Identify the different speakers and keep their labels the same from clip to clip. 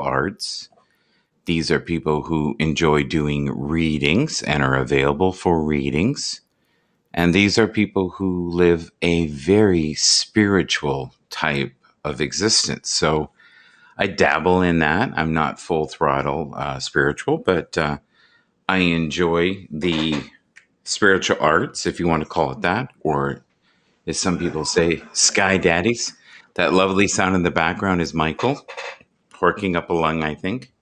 Speaker 1: arts. These are people who enjoy doing readings and are available for readings. And these are people who live a very spiritual type of existence. So I dabble in that. I'm not full throttle spiritual, but I enjoy the spiritual arts, if you want to call it that, or as some people say, sky daddies. That lovely sound in the background is Michael horking up a lung, I think.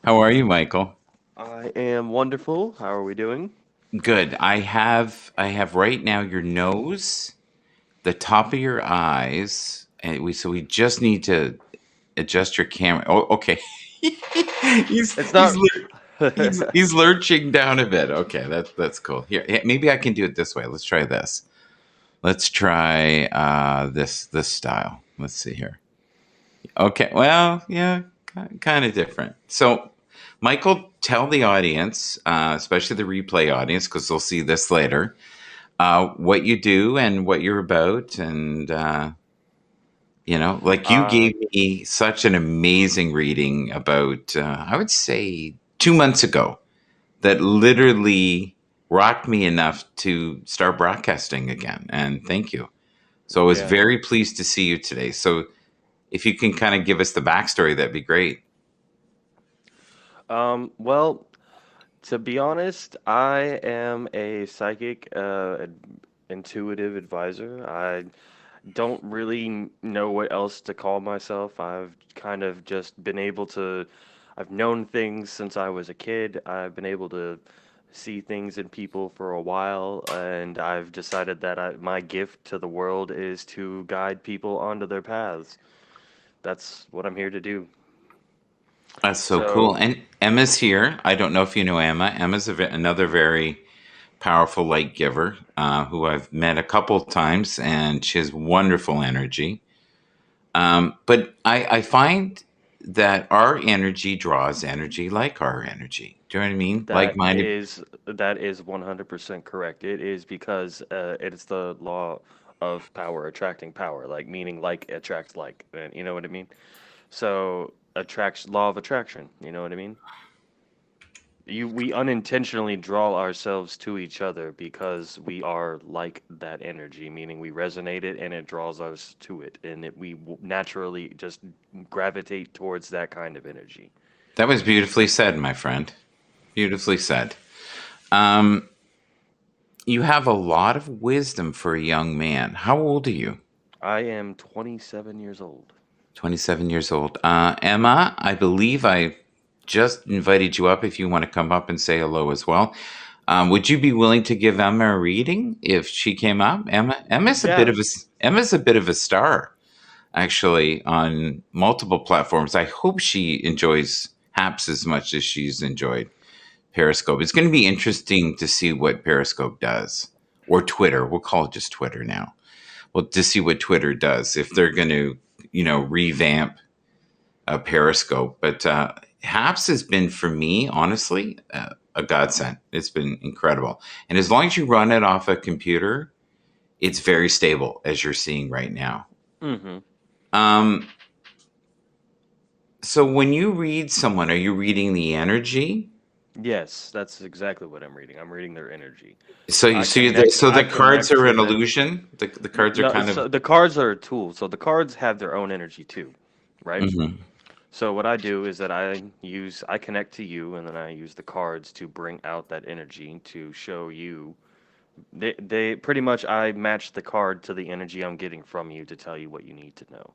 Speaker 1: How are you, Michael?
Speaker 2: I am wonderful. How are we doing?
Speaker 1: Good. I have right now your nose, the top of your eyes, and we just need to adjust your camera. Oh, okay. he's
Speaker 2: It's
Speaker 1: he's
Speaker 2: not.
Speaker 1: lur- he's lurching down a bit. Okay, that's cool. Here, maybe I can do it this way. Let's try this. Let's try this style. Let's see here. Okay. Well, yeah, kind of different. So, Michael, tell the audience, especially the replay audience, because they'll see this later, what you do and what you're about, and like you
Speaker 2: uh,
Speaker 1: gave me such an amazing reading about, I would say, 2 months ago, that literally rocked me enough to start broadcasting again. And thank you. So I was
Speaker 2: yeah.
Speaker 1: very pleased to see you today. So if you can kind of give us the backstory, that'd be great.
Speaker 2: Well, to be honest, I am a psychic, intuitive advisor. I don't really know what else to call myself. I've kind of just been able to. I've known things since I was a kid. I've been able to see things in people for a while, and I've decided that my gift to the world is to guide people onto their paths. That's what I'm here to do.
Speaker 1: That's so cool.
Speaker 2: So,
Speaker 1: And Emma's here. I don't know if you know Emma. Emma's another very powerful light giver who I've met a couple times, and she has wonderful energy. But I find that our energy draws energy like our energy. Do you know what I mean? Like
Speaker 2: that
Speaker 1: minded.
Speaker 2: is that is 100% correct. It is because it is the law of power attracting power, like meaning like attracts like, you know what I mean? So attracts law of attraction, you know what I mean? We unintentionally draw ourselves to each other because we are like that energy, meaning we resonate it and it draws us to it, and naturally just gravitate towards that kind of energy.
Speaker 1: That was beautifully said, my friend. Beautifully said. Um, you have a lot of wisdom for a young man. How old are you?
Speaker 2: I am 27 years old.
Speaker 1: 27 years old. Emma, I believe I just invited you up if you want to come up and say hello as well. Would you be willing to give Emma a reading if she came up?
Speaker 2: Yeah.
Speaker 1: Emma's a bit of a star, actually, on multiple platforms. I hope she enjoys Haps as much as she's enjoyed Periscope. It's going to be interesting to see what Periscope does, or Twitter. We'll call it just Twitter now. Well, to see what Twitter does, if they're going to, revamp Periscope. But Haps has been, for me, honestly, a godsend. It's been incredible. And as long as you run it off a computer, it's very stable, as you're seeing right now.
Speaker 2: Mm-hmm.
Speaker 1: Um, so when you read someone, are you reading the energy?
Speaker 2: Yes, that's exactly what I'm reading. I'm reading their energy.
Speaker 1: So,
Speaker 2: I
Speaker 1: so, you,
Speaker 2: connect.
Speaker 1: so
Speaker 2: I
Speaker 1: the cards
Speaker 2: connect
Speaker 1: are
Speaker 2: to
Speaker 1: an
Speaker 2: them.
Speaker 1: illusion. The cards are
Speaker 2: No,
Speaker 1: kind of.
Speaker 2: so the cards are a tool. So the cards have their own energy too, right?
Speaker 1: Mhm.
Speaker 2: So what I do is that I connect to you, and then I use the cards to bring out that energy to show you. They pretty much I match the card to the energy I'm getting from you to tell you what you need to know.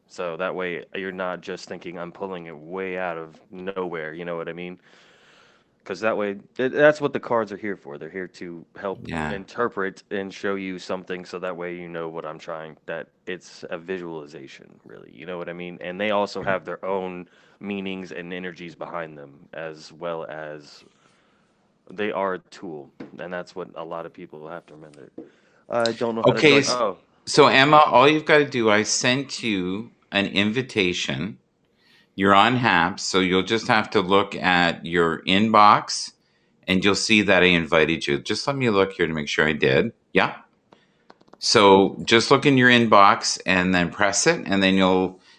Speaker 2: So that way you're not just thinking I'm pulling it way out of nowhere. You know what I mean? Because that way, that's what the cards are here for. They're here to help
Speaker 1: Yeah.
Speaker 2: interpret and show you something, so that way you know what I'm trying. That it's a visualization, really. You know what I mean? And they also have their own meanings and energies behind them, as well as they are a tool, and that's what a lot of people have to remember. I don't know how to
Speaker 1: Okay.
Speaker 2: join. Oh,
Speaker 1: So Emma, all you've got to do, I sent you an invitation. You're on Haps, so you'll just have to look at your inbox and you'll see that I invited you. Just let me look here to make sure I did. Yeah. So just look in your inbox and then press it, and then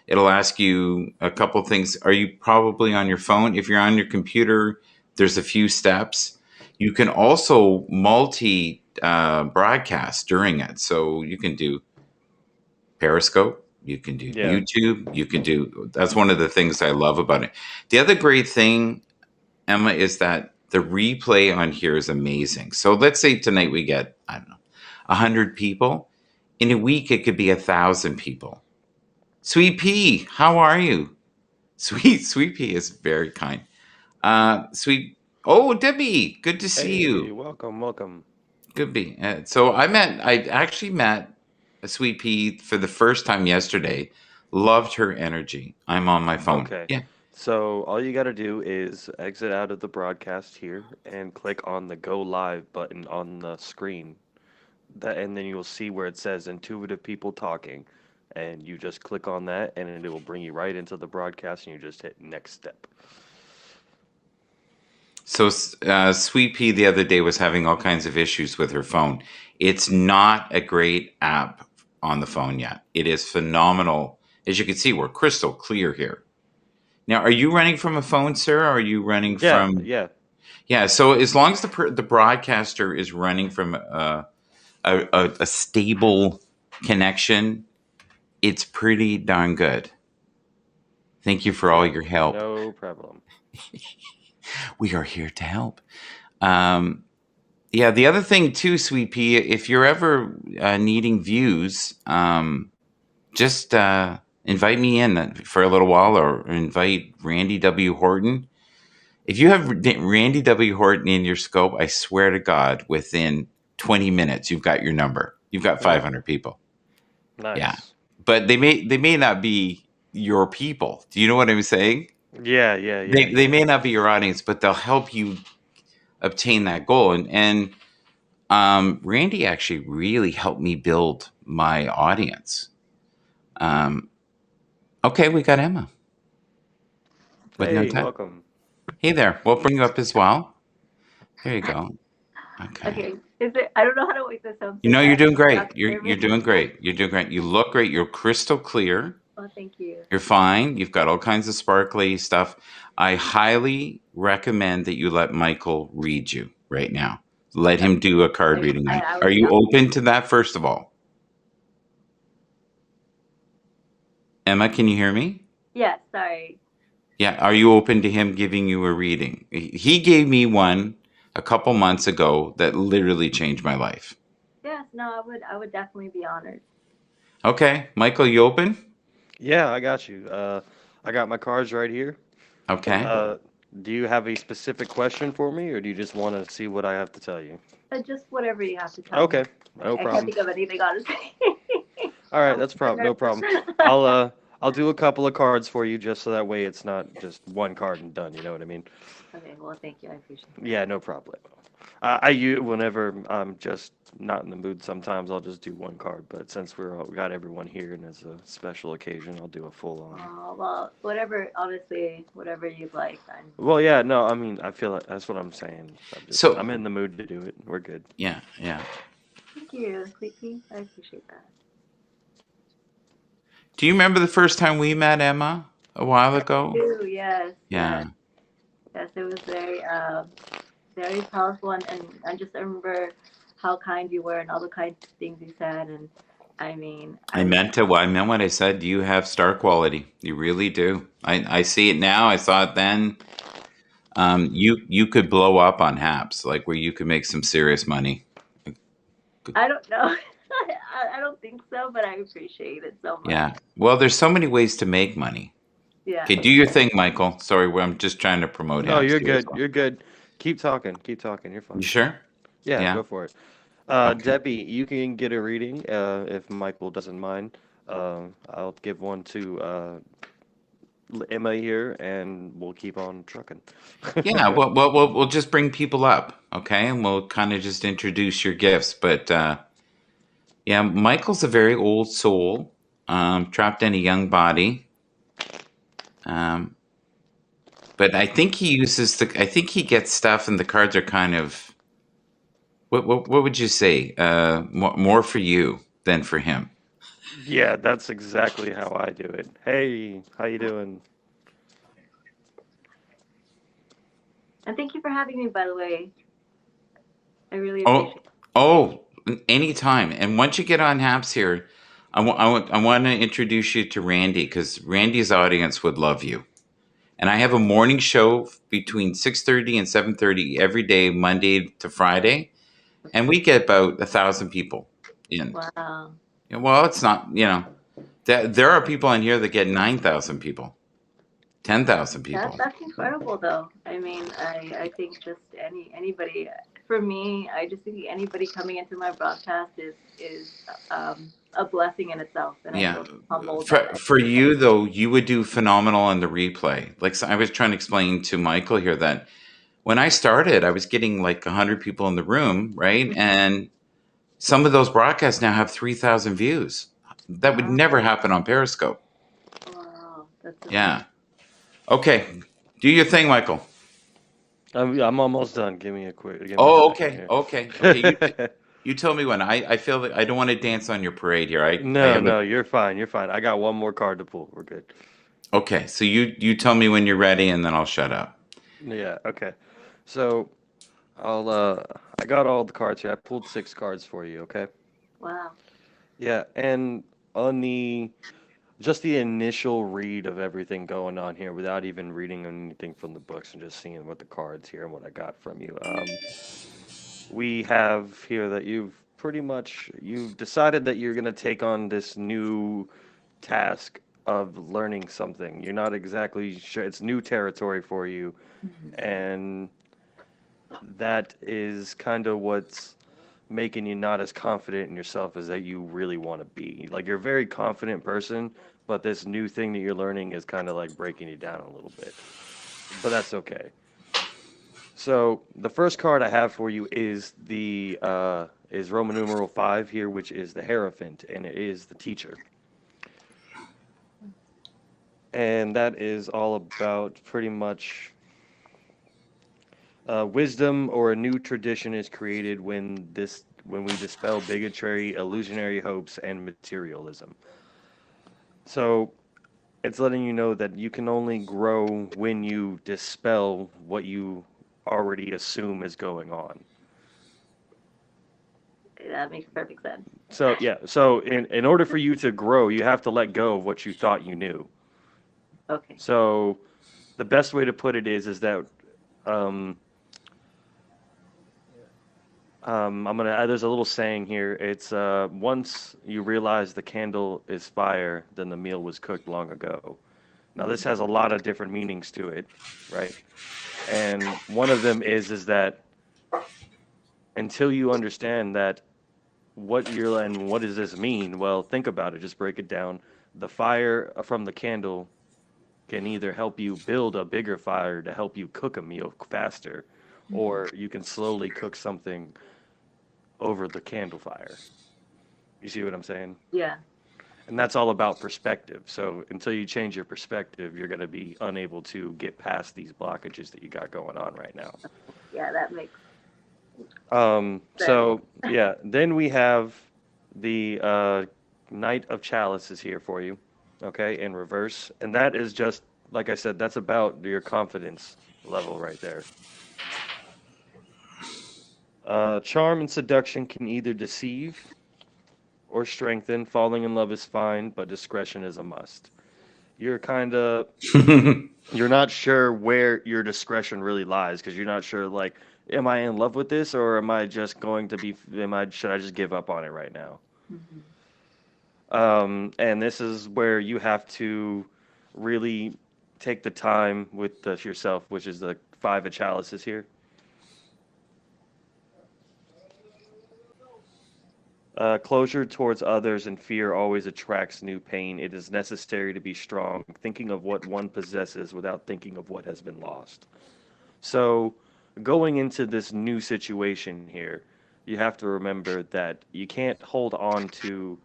Speaker 1: it'll ask you a couple things. Are you probably on your phone? If you're on your computer, there's a few steps. You can also multi broadcast during it. So you can do Periscope, you can do
Speaker 2: Yeah.
Speaker 1: YouTube, you can do. That's one of the things I love about it. The other great thing, Emma, is that the replay on here is amazing. So let's say tonight we get, I don't know, 100 people. In a week, it could be 1,000 people. Sweet Pea, how are you? Sweet Pea is very kind. Sweet, oh, Debbie, good to see
Speaker 2: Hey,
Speaker 1: you.
Speaker 2: welcome.
Speaker 1: Good be. I actually met a Sweet Pea for the first time yesterday. Loved her energy. I'm on my phone.
Speaker 2: Okay.
Speaker 1: Yeah.
Speaker 2: So all you got to do is exit out of the broadcast here and click on the go live button on the screen. And then you'll see where it says intuitive people talking. And you just click on that and it will bring you right into the broadcast and you just hit next step.
Speaker 1: So Sweet Pea the other day was having all kinds of issues with her phone. It's not a great app on the phone yet. It is phenomenal. As you can see, we're crystal clear here. Now, are you running from a phone, sir? Or are you running from? Yeah. So as long as the broadcaster is running from a stable connection, it's pretty darn good. Thank you for all your help.
Speaker 2: No problem.
Speaker 1: We are here to help. Yeah, the other thing too, Sweet Pea, if you're ever needing views, just invite me in for a little while, or invite Randy W. Horton. If you have Randy W. Horton in your scope, I swear to God, within 20 minutes, you've got your number. You've got 500 people.
Speaker 2: Nice.
Speaker 1: Yeah, but they may not be your people. Do you know what I'm saying?
Speaker 2: Yeah.
Speaker 1: They may not be your audience, but they'll help you obtain that goal. And Randy actually really helped me build my audience. Okay, we got Emma. With no
Speaker 2: Hey,
Speaker 1: time.
Speaker 2: welcome.
Speaker 1: Hey there. We'll bring you up as well. There you go.
Speaker 3: Okay. Is it? I don't know how to wake this up.
Speaker 1: You know, you're doing great. You're doing great. You're doing great. You look great. You're crystal clear.
Speaker 3: Oh, thank you.
Speaker 1: You're fine. You've got all kinds of sparkly stuff. I highly recommend that you let Michael read you right now. Let him do a card reading. Are you open to that, first of all? Emma, can you hear me?
Speaker 3: Yes, sorry.
Speaker 1: Yeah. Are you open to him giving you a reading? He gave me one a couple months ago that literally changed my life.
Speaker 3: Yes, no, I would definitely be honored.
Speaker 1: Okay. Michael, you open?
Speaker 2: Yeah, I got you. I got my cards right here.
Speaker 1: Okay.
Speaker 2: Do you have a specific question for me, or do you just want to see what I have to tell you?
Speaker 3: Just whatever you have to tell me.
Speaker 2: Okay, no
Speaker 3: I
Speaker 2: problem.
Speaker 3: can't think of anything, honestly.
Speaker 2: All right, that's no problem. I'll do a couple of cards for you just so that way it's not just one card and done. You know what I mean?
Speaker 3: Okay, well, thank you. I appreciate it.
Speaker 2: Yeah, no problem. Whenever I'm just not in the mood, sometimes I'll just do one card. But since we got everyone here and it's a special occasion, I'll do a full on.
Speaker 3: Well, whatever. Honestly, whatever you'd like.
Speaker 2: Well, yeah, no, I mean, I feel like that's what I'm saying. I'm in the mood to do it. We're good.
Speaker 1: Yeah.
Speaker 3: Thank you, Sweet Pea. I appreciate that.
Speaker 1: Do you remember the first time we met, Emma, a while ago?
Speaker 3: I do, yes.
Speaker 1: Yeah.
Speaker 3: Yes, it was very powerful, and I remember how kind you were and all the kind things you said, and I mean,
Speaker 1: I meant what I said. You have star quality. You really do. I see it now. I saw it then. You could blow up on Haps, like where you could make some serious money.
Speaker 3: I don't know. I don't think so, but I appreciate it so much.
Speaker 1: Yeah. Well, there's so many ways to make money.
Speaker 3: Yeah.
Speaker 1: Okay, do your thing, Michael. Sorry, I'm just trying to promote.
Speaker 2: No, you're good. You're good. Keep talking. You're fine.
Speaker 1: You sure?
Speaker 2: Yeah, go for it. Okay. Debbie, you can get a reading if Michael doesn't mind. I'll give one to Emma here, and we'll keep on trucking.
Speaker 1: Yeah, we'll just bring people up, okay, and we'll kind of just introduce your gifts. But yeah, Michael's a very old soul, trapped in a young body. But I think he uses I think he gets stuff, and the cards are kind of. What would you say? More for you. than for him.
Speaker 2: Yeah, that's exactly how I do it. Hey, how you doing?
Speaker 3: And thank you for having me, by the way. I really
Speaker 1: Oh,
Speaker 3: appreciate it.
Speaker 1: oh, anytime. And once you get on Haps here, I want to introduce you to Randy because Randy's audience would love you. And I have a morning show between 6:30 and 7:30 every day, Monday to Friday, and we get about 1,000 people in.
Speaker 3: Wow.
Speaker 1: Yeah, well, it's not, there are people in here that get 9,000 people, 10,000 people.
Speaker 3: That's incredible, though. I mean, I think just anybody, for me, I just think anybody coming into my broadcast is a blessing in itself, and I
Speaker 1: Yeah.
Speaker 3: feel humbled
Speaker 1: For,
Speaker 3: that I
Speaker 1: for
Speaker 3: can do that.
Speaker 1: you, though, you would do phenomenal on the replay. Like so I was trying to explain to Michael here that when I started, I was getting like 100 people in the room, right? And some of those broadcasts now have 3,000 views. That would
Speaker 3: Wow,
Speaker 1: never happen on Periscope.
Speaker 3: wow, that's
Speaker 1: Yeah.
Speaker 3: amazing.
Speaker 1: Okay. Do your thing, Michael.
Speaker 2: I'm almost done. Give me a
Speaker 1: Oh,
Speaker 2: second
Speaker 1: okay.
Speaker 2: here.
Speaker 1: Okay. Okay. You tell me when. I feel that I don't want to dance on your parade here. I
Speaker 2: No,
Speaker 1: have a
Speaker 2: no, you're fine. You're fine. I got one more card to pull. We're good.
Speaker 1: okay. So you tell me when you're ready, and then I'll shut up.
Speaker 2: Yeah, okay. So I'll I got all the cards here. I pulled 6 cards for you, okay?
Speaker 3: Wow.
Speaker 2: Yeah, and on the just the initial read of everything going on here without even reading anything from the books and just seeing what the cards here and what I got from you. We have here that you've decided that you're going to take on this new task of learning something. You're not exactly sure. It's new territory for you,
Speaker 3: Mhm.
Speaker 2: and that is kind of what's making you not as confident in yourself as that you really want to be. Like you're a very confident person, but this new thing that you're learning is kind of like breaking you down a little bit. But that's okay. So the first card I have for you is the is Roman numeral 5 here, which is the Hierophant, and it is the teacher. And that is all about pretty much wisdom or a new tradition is created when we dispel bigotry, illusionary hopes, and materialism. So it's letting you know that you can only grow when you dispel what you already assume is going on.
Speaker 3: That makes perfect sense.
Speaker 2: So yeah, so in order for you to grow, you have to let go of what you thought you knew.
Speaker 3: Okay.
Speaker 2: So the best way to put it is that um, I'm gonna there's a little saying here. It's once you realize the candle is fire, then the meal was cooked long ago. Now this has a lot of different meanings to it, right? And one of them is that until you understand that and what does this mean? Well, think about it. Just break it down. The fire from the candle can either help you build a bigger fire to help you cook a meal faster, or you can slowly cook something over the candle fire. You see what I'm saying?
Speaker 3: Yeah.
Speaker 2: And that's all about perspective. So until you change your perspective, you're going to be unable to get past these blockages that you got going on right now.
Speaker 3: Yeah, that makes sense.
Speaker 2: So yeah, then we have the Knight of Chalices here for you, okay, in reverse, and that is just like I said, that's about your confidence level right there. Charm and seduction can either deceive or strengthen. Falling in love is fine, but discretion is a must. You're kind of you're not sure where your discretion really lies because you're not sure like am I in love with this or am I just going to be am I should I just give up on it right now?
Speaker 3: Mhm.
Speaker 2: And this is where you have to really take the time with yourself, which is the 5 of chalices here. Closure towards others and fear always attracts new pain. It is necessary to be strong, thinking of what one possesses without thinking of what has been lost. So, going into this new situation here, you have to remember that you can't hold on to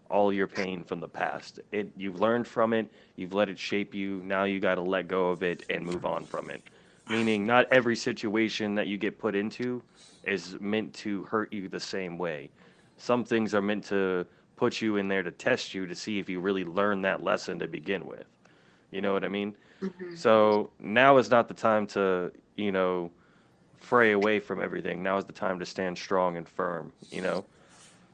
Speaker 2: all your pain from the past. You've learned from it, you've let it shape you. Now you got to let go of it and move on from it. Meaning, not every situation that you get put into is meant to hurt you the same way. Some things are meant to put you in there to test you to see if you really learned that lesson to begin with. You know what I mean?
Speaker 3: Hmm.
Speaker 2: So now is not the time to, fray away from everything. Now is the time to stand strong and firm,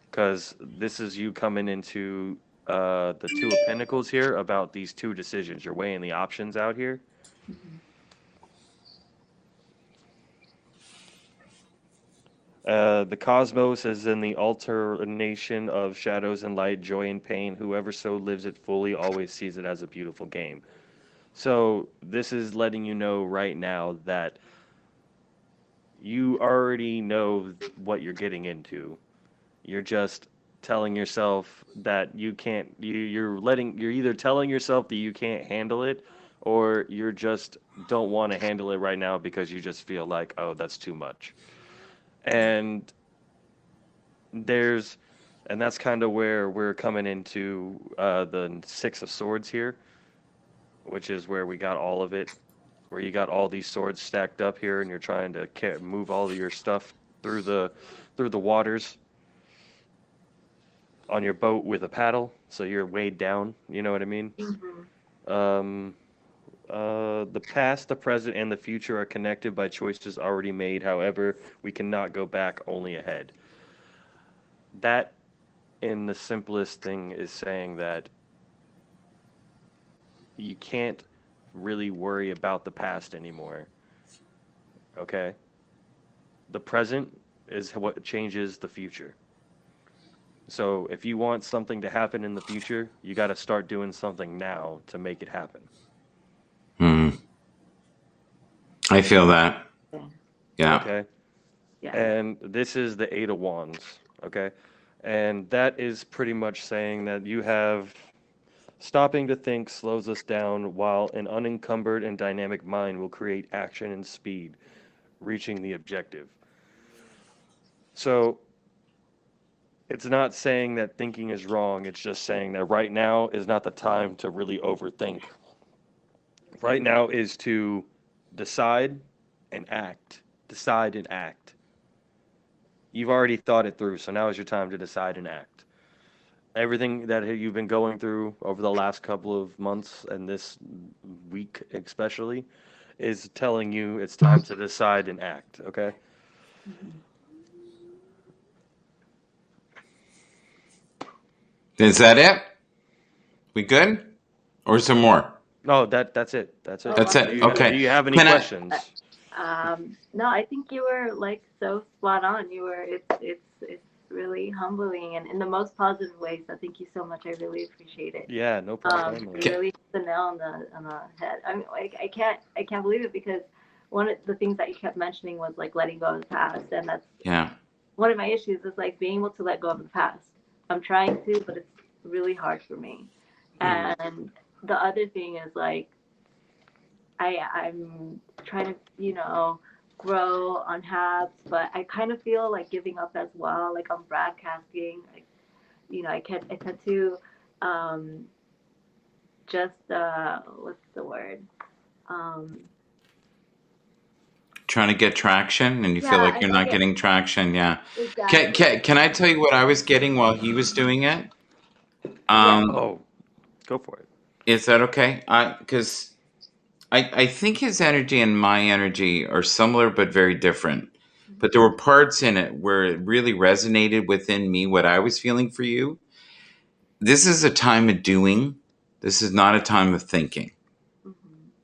Speaker 2: because this is you coming into the Two of Pentacles here about these two decisions. You're weighing the options out here.
Speaker 3: Hmm.
Speaker 2: The cosmos is in the alternation of shadows and light, joy and pain. Whoever so lives it fully always sees it as a beautiful game. So this is letting you know right now that you already know what you're getting into. You're just telling yourself that you can't. You're either telling yourself that you can't handle it, or you're just don't want to handle it right now because you just feel like, oh, that's too much. And there's and that's kind of where we're coming into the Six of Swords here, which is where we got all of it, where you got all these swords stacked up here, and you're trying to move all of your stuff through the waters on your boat with a paddle, so you're weighed down. You know what I mean?
Speaker 3: Hmm.
Speaker 2: Um, the past, the present, and the future are connected by choices already made. However, we cannot go back, only ahead. That, in the simplest thing, is saying that you can't really worry about the past anymore. Okay? The present is what changes the future. So if you want something to happen in the future, you got to start doing something now to make it happen.
Speaker 1: Hmm. I feel that.
Speaker 3: Yeah.
Speaker 1: Yeah.
Speaker 2: Okay?
Speaker 3: Yeah.
Speaker 2: And this is the Eight of Wands. Okay? And that is pretty much saying that you have stopping to think slows us down, while an unencumbered and dynamic mind will create action and speed, reaching the objective. So it's not saying that thinking is wrong, it's just saying that right now is not the time to really overthink. Right now is to decide and act. Decide and act. You've already thought it through, so now is your time to decide and act. Everything that you've been going through over the last couple of months and this week especially is telling you it's time to decide and act, okay?
Speaker 3: Mhm.
Speaker 1: Is that it? We good? Or is there more?
Speaker 2: No, that's it. That's it.
Speaker 3: Oh,
Speaker 1: That's it.
Speaker 2: Do
Speaker 1: Okay.
Speaker 2: you have any
Speaker 1: Can I-
Speaker 2: questions?
Speaker 3: No, I think you were like so spot on. It's really humbling and in the most positive way. So thank you so much. I really appreciate it.
Speaker 2: Yeah, no problem.
Speaker 3: You really hit the nail on the head. I mean, like I can't believe it because one of the things that you kept mentioning was like letting go of the past, and that's
Speaker 1: Yeah.
Speaker 3: one of my issues is like being able to let go of the past. I'm trying to, but it's really hard for me. And the other thing is like I'm trying to, grow on Habs, but I kind of feel like giving up as well. Like I'm broadcasting, like, I tend to just what's the word?
Speaker 1: Trying to get traction and you feel
Speaker 3: Yeah,
Speaker 1: like
Speaker 3: I
Speaker 1: you're
Speaker 3: think
Speaker 1: not
Speaker 3: it-
Speaker 1: getting traction. Yeah.
Speaker 3: Exactly.
Speaker 1: Can I tell you what I was getting while he was doing it?
Speaker 2: Oh, go for it.
Speaker 1: Is that okay? Because I think his energy and my energy are similar but very different. But there were parts in it where it really resonated within me what I was feeling for you. This is a time of doing. This is not a time of thinking.
Speaker 3: Mhm.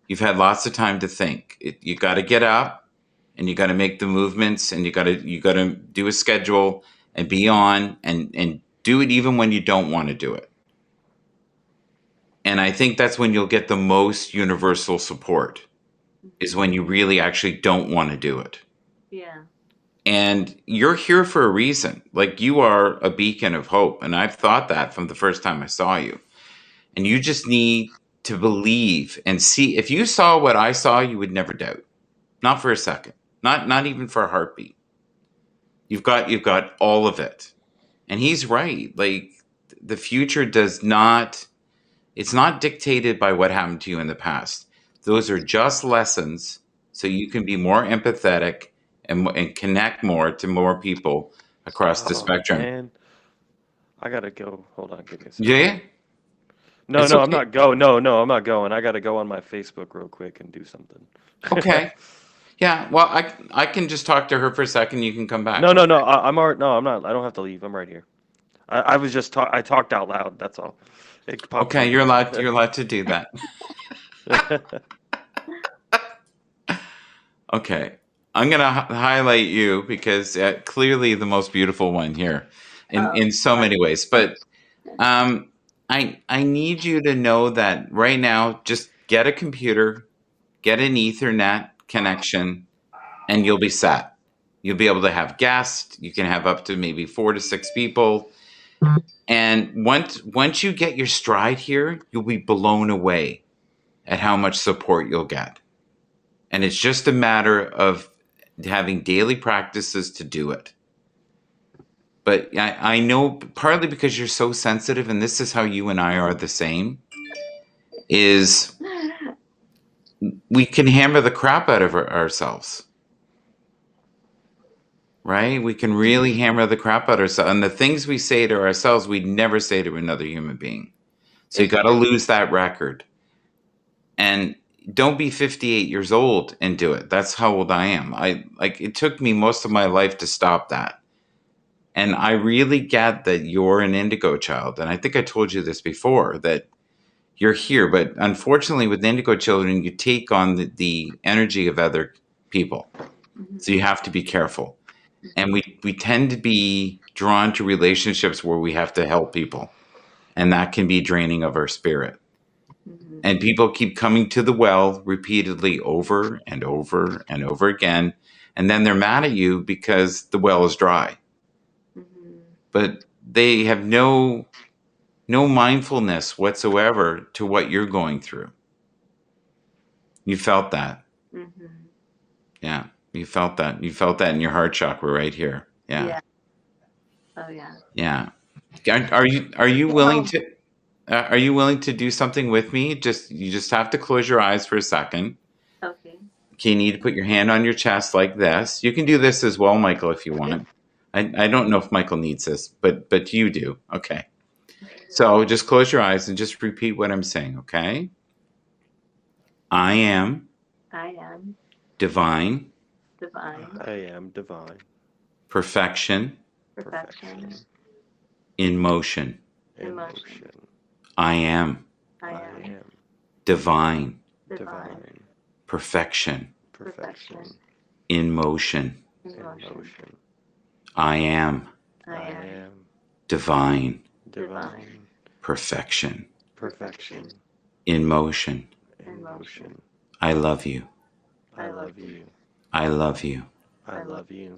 Speaker 1: You've had lots of time to think. You got to get up and you got to make the movements and you got to do a schedule and be on and do it even when you don't want to do it. And I think that's when you'll get the most universal support, is when you really actually don't want to do it.
Speaker 3: Yeah.
Speaker 1: And you're here for a reason. Like, you are a beacon of hope. And I've thought that from the first time I saw you. And you just need to believe and see. If you saw what I saw, you would never doubt. Not for a second. Not even for a heartbeat. You've got all of it. And he's right. Like, the future it's not dictated by what happened to you in the past. Those are just lessons so you can be more empathetic and connect more to more people across the spectrum.
Speaker 2: Man, I gotta go. Hold on, give me a second.
Speaker 1: Yeah.
Speaker 2: No,
Speaker 1: It's
Speaker 2: no, I'm
Speaker 1: okay.
Speaker 2: not go. No, no, I'm not going. I gotta go on my Facebook real quick and do something.
Speaker 1: Okay. Yeah. Well, I can just talk to her for a second. You can come back.
Speaker 2: No, no, no. I'm already. No, I'm not. I don't have to leave. I'm right here. I was just I talked out loud. That's all. It popped
Speaker 1: Okay.
Speaker 2: through.
Speaker 1: You're allowed to do that. Okay. I'm going to highlight you because clearly the most beautiful one here in so many ways. But I need you to know that right now, just get a computer, get an Ethernet connection, and you'll be set. You'll be able to have guests. You can have up to maybe 4 to 6 people. And once you get your stride here, you'll be blown away at how much support you'll get. And it's just a matter of having daily practices to do it. But I know partly because you're so sensitive, and this is how you and I are the same, is we can hammer the crap out of ourselves. Right? We can really hammer the crap out of ourselves. And the things we say to ourselves, we'd never say to another human being. So you got to lose that record. And don't be 58 years old and do it. That's how old I am. It took me most of my life to stop that. And I really get that you're an indigo child. And I think I told you this before, that you're here. But unfortunately, with indigo children, you take on the energy of other people. So you have to be careful. And we tend to be drawn to relationships where we have to help people. And that can be draining of our spirit. And people keep coming to the well repeatedly over and over and over again. And then they're mad at you because the well is dry. But they have no mindfulness whatsoever to what you're going through. You felt that. Yeah. You felt that. You felt that in your heart chakra right here. Yeah.
Speaker 3: Oh yeah.
Speaker 1: Yeah. Are you willing to? Are you willing to do something with me? You just have to close your eyes for a second.
Speaker 3: Okay.
Speaker 1: Okay, you need to put your hand on your chest like this. You can do this as well, Michael, if you want. I don't know if Michael needs this, but you do. Okay. So just close your eyes and just repeat what I'm saying, okay? I am divine.
Speaker 2: I am divine.
Speaker 1: Perfection
Speaker 3: Perfection.
Speaker 1: in motion.
Speaker 3: Emotion.
Speaker 1: I am
Speaker 3: I am
Speaker 1: divine.
Speaker 3: divine.
Speaker 1: Perfection
Speaker 3: Perfection.
Speaker 1: in motion.
Speaker 3: Emotion.
Speaker 1: I am
Speaker 3: I am
Speaker 1: divine.
Speaker 3: divine.
Speaker 1: Perfection
Speaker 2: Perfection.
Speaker 1: in motion.
Speaker 3: Emotion.
Speaker 1: I love you.
Speaker 2: I love you.
Speaker 1: I love you.
Speaker 2: I love you.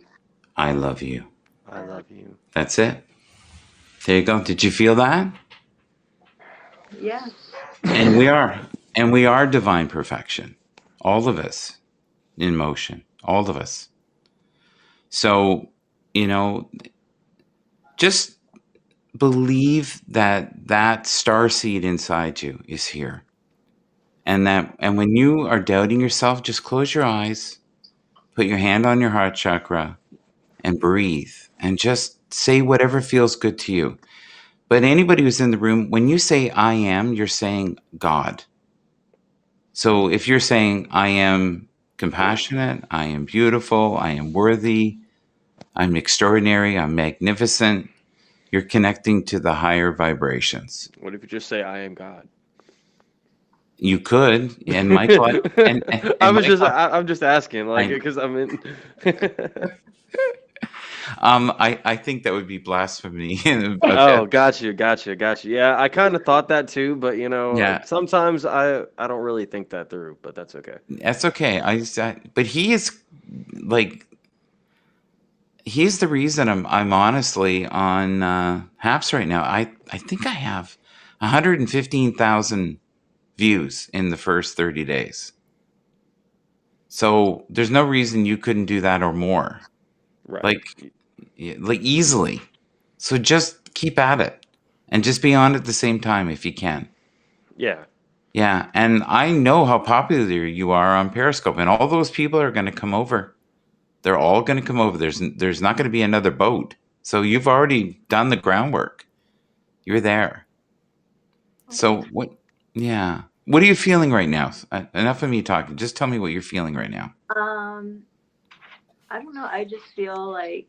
Speaker 1: I love you.
Speaker 2: I love you.
Speaker 1: That's it. There you go. Did you feel that?
Speaker 3: Yeah.
Speaker 1: And we are divine perfection. All of us in motion. All of us. So, just believe that star seed inside you is here. And when you are doubting yourself, just close your eyes, put your hand on your heart chakra, and breathe. And just say whatever feels good to you. But anybody who's in the room, when you say I am, you're saying God. So if you're saying I am compassionate, I am beautiful, I am worthy, I'm extraordinary, I'm magnificent, you're connecting to the higher vibrations.
Speaker 2: What if you just say I am God?
Speaker 1: You could, and Michael, and
Speaker 2: I'm
Speaker 1: Michael,
Speaker 2: just asking, like,
Speaker 1: I-
Speaker 2: because I'm in.
Speaker 1: I think that would be blasphemy.
Speaker 2: Oh, got you. Yeah, I kind of thought that too, but
Speaker 1: Yeah.
Speaker 2: sometimes I don't really think that through, but that's okay.
Speaker 1: That's okay. But he is like, he's the reason I'm honestly on Haps right now. I think I have 115,000 views in the first 30 days. So there's no reason you couldn't do that or more.
Speaker 2: Right.
Speaker 1: Like easily. So just keep at it and just be on at the same time if you can.
Speaker 2: Yeah.
Speaker 1: Yeah. And I know how popular you are on Periscope, and all those people are going to come over. They're all going to come over. There's not going to be another boat. So you've already done the groundwork. You're there.
Speaker 3: Okay.
Speaker 1: So what? Yeah. What are you feeling right now? Enough of me talking. Just tell me what you're feeling right now.
Speaker 3: Um, I don't know. I just feel like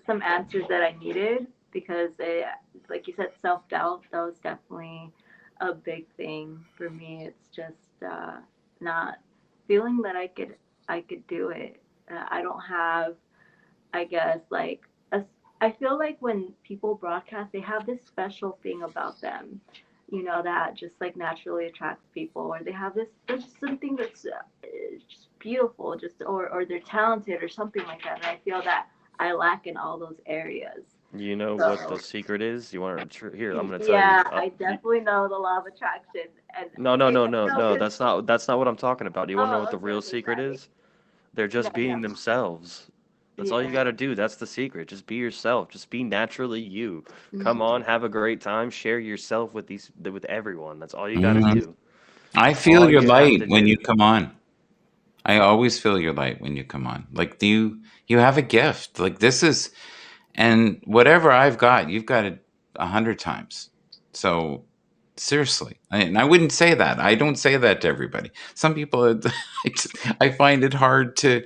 Speaker 3: some answers that I needed because, like you said, self doubt. That was definitely a big thing for me. It's just not feeling that I could do it. I don't have, I guess, like a, I feel like when people broadcast, they have this special thing about them, that just like naturally attracts people, or they have this, there's something that's just beautiful, just or they're talented or something like that. And I feel that I lack in all those areas.
Speaker 2: You know what the
Speaker 3: So
Speaker 2: secret is? You want to here? I'm gonna tell you.
Speaker 3: yeah, I definitely know the law of attraction, and
Speaker 2: No, no,
Speaker 3: it,
Speaker 2: no, no,
Speaker 3: no,
Speaker 2: no.
Speaker 3: because
Speaker 2: That's not what I'm talking about. Do you want to know what
Speaker 3: oh,
Speaker 2: the
Speaker 3: okay,
Speaker 2: real
Speaker 3: okay,
Speaker 2: secret
Speaker 3: sorry.
Speaker 2: is? They're
Speaker 3: No,
Speaker 2: just being
Speaker 3: no,
Speaker 2: themselves. That's all you
Speaker 3: yeah.
Speaker 2: got to do. That's the secret. Just be yourself. Just be naturally you. Come
Speaker 3: Mhm.
Speaker 2: on, have a great time. Share yourself with everyone. That's all you got to
Speaker 1: Mhm.
Speaker 2: do.
Speaker 1: I
Speaker 2: That's
Speaker 1: feel
Speaker 2: all
Speaker 1: your
Speaker 2: you have
Speaker 1: light
Speaker 2: to
Speaker 1: when you
Speaker 2: do.
Speaker 1: come on. I always feel your light when you come on. Like you have a gift. Like this is, and whatever I've got, you've got it 100 times. So seriously, and I wouldn't say that. I don't say that to everybody. Some people, I find it hard to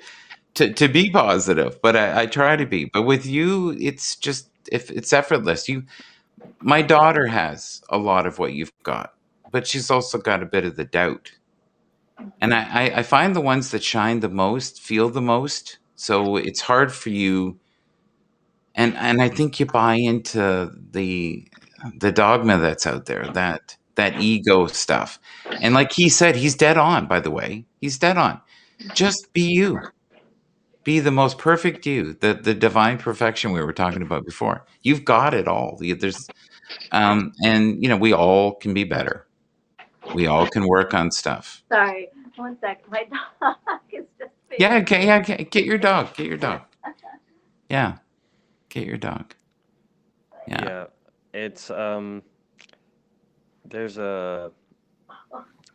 Speaker 1: be positive, but I try to be. But with you, it's just if it's effortless. My daughter has a lot of what you've got, but she's also got a bit of the doubt. And I find the ones that shine the most feel the most. So it's hard for you, and I think you buy into the dogma that's out there, that ego stuff. And like he said, he's dead on, by the way. He's dead on. Just be you. Be the most perfect you, the divine perfection we were talking about before. You've got it all. There's and we all can be better. We all can work on stuff.
Speaker 3: Sorry, one sec. My dog is just being
Speaker 1: Yeah,
Speaker 3: a
Speaker 1: okay, yeah, okay. Get your dog. Get your dog. Yeah, get your dog. Yeah.
Speaker 2: Yeah, it's there's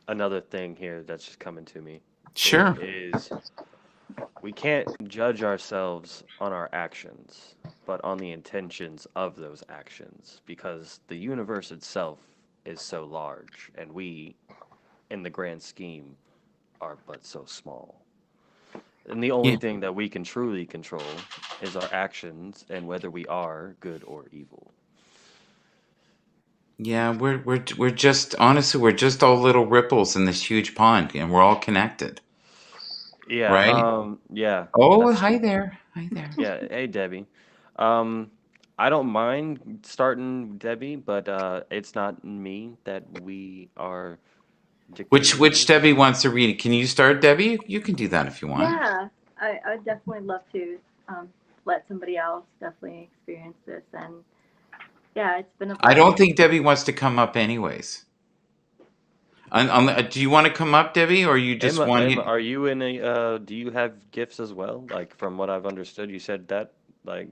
Speaker 2: another thing here that's just coming to me. It
Speaker 1: Sure.
Speaker 2: is we can't judge ourselves on our actions, but on the intentions of those actions, because the universe itself is so large, and we, in the grand scheme, are but so small. And the only
Speaker 1: Yeah.
Speaker 2: thing that we can truly control is our actions and whether we are good or evil.
Speaker 1: Yeah, we're just honestly we're just all little ripples in this huge pond and we're all connected,
Speaker 2: Yeah,
Speaker 1: right?
Speaker 2: yeah,
Speaker 1: Oh,
Speaker 2: that's
Speaker 1: hi there. Hi there.
Speaker 2: yeah. Hey, Debbie. Um, I don't mind starting Debbie, but it's not me that we are dictating
Speaker 1: Which
Speaker 2: this.
Speaker 1: Debbie wants to read it? Can you start, Debbie? You can do that if you want.
Speaker 3: Yeah, I would definitely love to let somebody else definitely experience this. And yeah, it's been a
Speaker 1: I don't
Speaker 3: blessing.
Speaker 1: think Debbie wants to come up anyways. Do you want to come up, Debbie, or you just want
Speaker 2: Emma,
Speaker 1: you?
Speaker 2: are you in a do you have gifts as well? Like from what I've understood, you said that like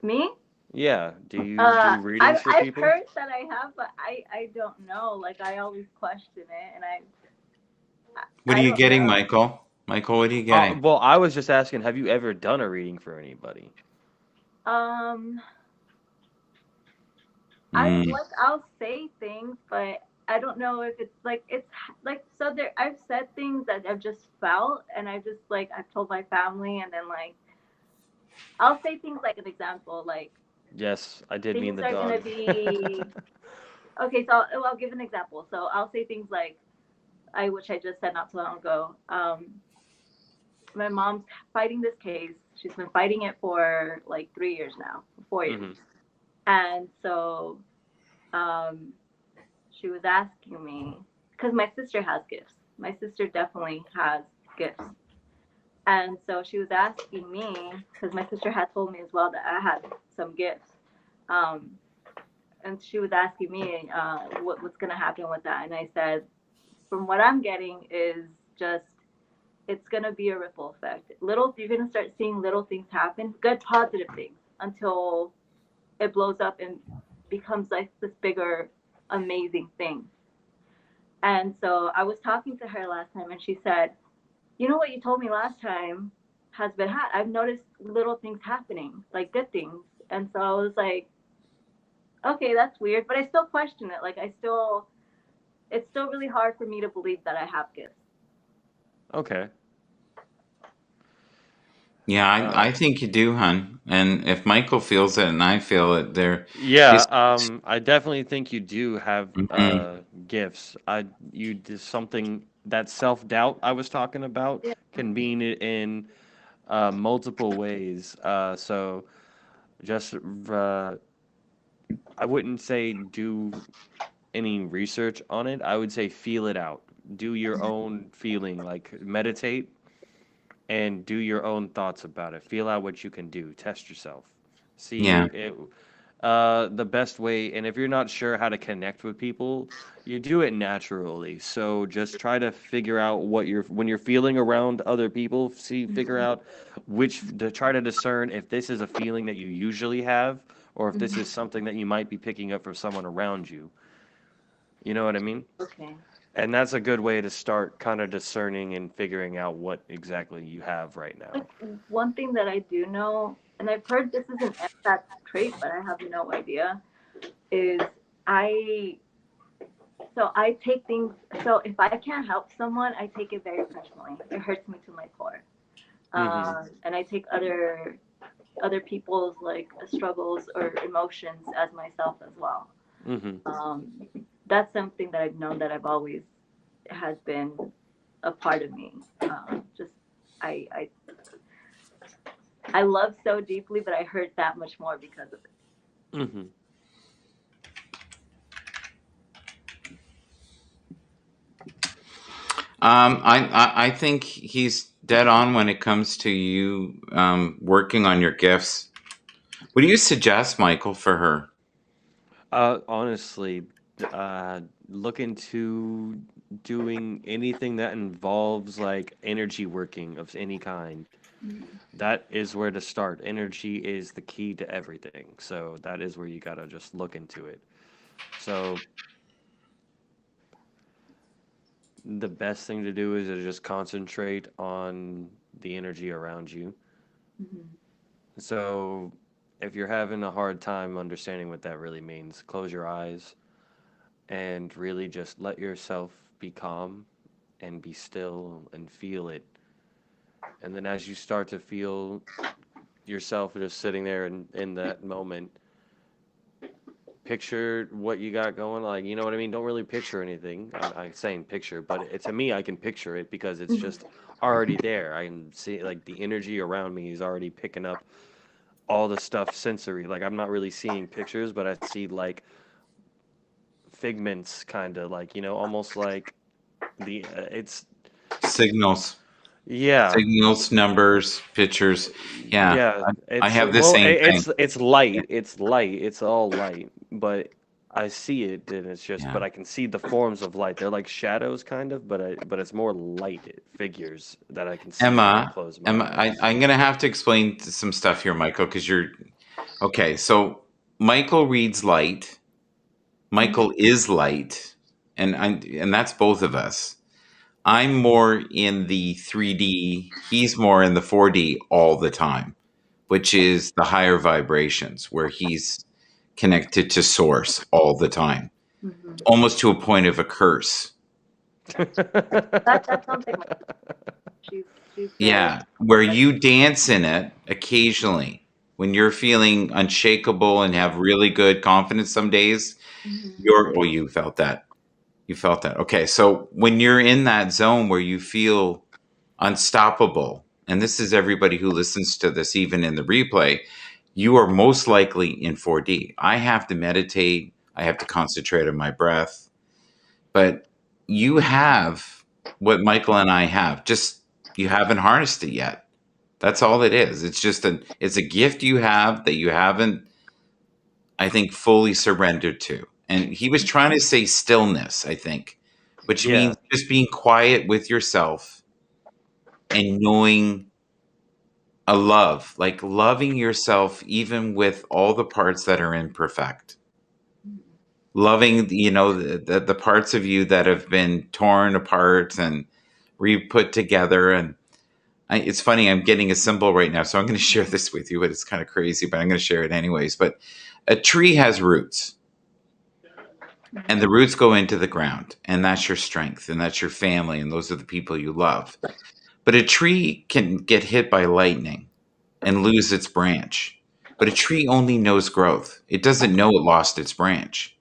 Speaker 3: Me?
Speaker 2: yeah, do you do readings for
Speaker 3: I've
Speaker 2: people?
Speaker 3: heard that I have, but I don't know. Like I always question it, and
Speaker 1: What are
Speaker 3: I
Speaker 1: you
Speaker 3: don't
Speaker 1: getting,
Speaker 3: know.
Speaker 1: Michael? Michael, what are you getting?
Speaker 2: Well, I was just asking, have you ever done a reading for anybody?
Speaker 3: Um,
Speaker 1: Mm.
Speaker 3: I'll say things, but I don't know if it's like so there. I've said things that I've just felt, and I just like I've told my family, and then like I'll say things like an example, like
Speaker 2: Yes, I did mean
Speaker 3: things
Speaker 2: the
Speaker 3: are gonna
Speaker 2: dog.
Speaker 3: be okay. So I'll give an example. So I'll say things like which I just said not so long ago. My mom's fighting this case. She's been fighting it for like 3 years now, 4 years,
Speaker 2: Hmm.
Speaker 3: and so um, she was asking me because my sister has gifts. My sister definitely has gifts. And so she was asking me because my sister had told me as well that I had some gifts. Um, and she was asking me what's going to happen with that. And I said, from what I'm getting is just it's going to be a ripple effect. You're going to start seeing little things happen, good positive things, until it blows up and becomes like this bigger, amazing thing. And so I was talking to her last time, and she said, "You know what you told me last time has been I've noticed little things happening, like good things." And so I was like, okay, that's weird, but I still question it. Like it's still really hard for me to believe that I have gifts.
Speaker 2: Okay.
Speaker 1: Yeah,
Speaker 2: Uh,
Speaker 1: I think you do, hun. And if Michael feels it and I feel it, there
Speaker 2: yeah,
Speaker 1: is.
Speaker 2: I definitely think you do have
Speaker 1: Mhm.
Speaker 2: gifts. You did something that self-doubt I was talking about
Speaker 3: Yeah.
Speaker 2: can mean it in multiple ways. So just I wouldn't say do any research on it. I would say feel it out. Do your own feeling, like meditate and do your own thoughts about it. Feel out what you can do. Test yourself. See
Speaker 1: Yeah.
Speaker 2: it, the best way. And if you're not sure how to connect with people, you do it naturally. So just try to figure out what you're when you're feeling around other people. Figure
Speaker 3: Mhm.
Speaker 2: out which to try to discern if this is a feeling that you usually have, or if this
Speaker 3: Mhm.
Speaker 2: is something that you might be picking up from someone around you. You know what I mean?
Speaker 3: Okay.
Speaker 2: And that's a good way to start kind of discerning and figuring out what exactly you have right
Speaker 3: Like
Speaker 2: now.
Speaker 3: one thing that I do know, and I've heard this is an empath trait, but I have no idea, is I I take things. So if I can't help someone, I take it very personally. It hurts me to my core.
Speaker 2: Mhm.
Speaker 3: And I take other people's like struggles or emotions as myself as well.
Speaker 2: Mhm.
Speaker 3: Um, that's something that I've known that I've always has been a part of me. Just I, I I love so deeply, but I hurt that much more because of it.
Speaker 2: Mhm.
Speaker 1: I think he's dead on when it comes to you working on your gifts. What do you suggest, Michael, for her?
Speaker 2: Honestly, look into doing anything that involves like energy working of any kind.
Speaker 3: Mhm.
Speaker 2: That is where to start. Energy is the key to everything. So that is where you gotta just look into it. So the best thing to do is to just concentrate on the energy around you.
Speaker 3: Mhm.
Speaker 2: So if you're having a hard time understanding what that really means, close your eyes and really just let yourself be calm and be still and feel it. And then as you start to feel yourself just sitting there in that moment, picture what you got going. Like, you know what I mean? Don't really picture anything. I'm saying picture, but to me, I can picture it because it's
Speaker 3: Mhm.
Speaker 2: just already there. I can see like the energy around me is already picking up all the stuff sensory. Like, I'm not really seeing pictures, but I see like figments, kind of like, almost like it's,
Speaker 1: Signals,
Speaker 2: yeah.
Speaker 1: signals, numbers, pictures. Yeah,
Speaker 2: Yeah,
Speaker 1: I
Speaker 2: it's
Speaker 1: have the
Speaker 2: well,
Speaker 1: same thing.
Speaker 2: it's light. It's light. It's all light, but I see it, and it's just,
Speaker 1: Yeah.
Speaker 2: but I can see the forms of light. They're like shadows, kind of, but it's more light figures that I can see when I
Speaker 1: Emma,
Speaker 2: close my
Speaker 1: Emma,
Speaker 2: eyes.
Speaker 1: I'm gonna have to explain some stuff here, Michael, because you're okay. So Michael reads light.
Speaker 3: Mhm.
Speaker 1: Michael is light, and that's both of us. I'm more in the 3D. He's more in the 4D all the time, which is the higher vibrations, where he's connected to source all the time,
Speaker 3: Mhm.
Speaker 1: almost to a point of a curse.
Speaker 3: That sounds like my she's she's very
Speaker 1: Yeah, where
Speaker 3: like
Speaker 1: you dance in it occasionally when you're feeling unshakable and have really good confidence some days.
Speaker 3: mhm.
Speaker 1: You felt that. You felt that. Okay, so when you're in that zone where you feel unstoppable, and this is everybody who listens to this, even in the replay, you are most likely in 4D. I have to meditate, I have to concentrate on my breath, but you have what Michael and I have, just you haven't harnessed it yet. That's all it is. It's a gift you have that you haven't, I think, fully surrendered to. And he was trying to say stillness, I think, which
Speaker 2: Yeah,
Speaker 1: means just being quiet with yourself and knowing a love, like loving yourself even with all the parts that are imperfect. Loving, the parts of you that have been torn apart and re-put together. And it's funny, I'm getting a symbol right now, so I'm going to share this with you, but it's kind of crazy, but I'm going to share it anyways. But a tree has roots. and the roots go into the ground, and that's your strength, and that's your family, and those are the people you love. But a tree can get hit by lightning and lose its branch. But a tree only knows growth. It doesn't know it lost its branch.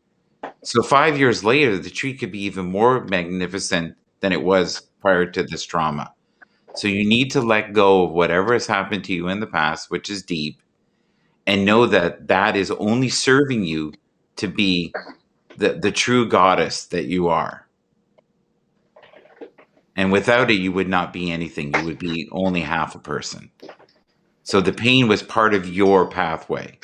Speaker 1: So 5 years later, the tree could be even more magnificent than it was prior to this trauma. So you need to let go of whatever has happened to you in the past, which is deep, and know that that is only serving you to be the true goddess that you are. And without it, you would not be anything. You would be only half a person. So the pain was part of your pathway.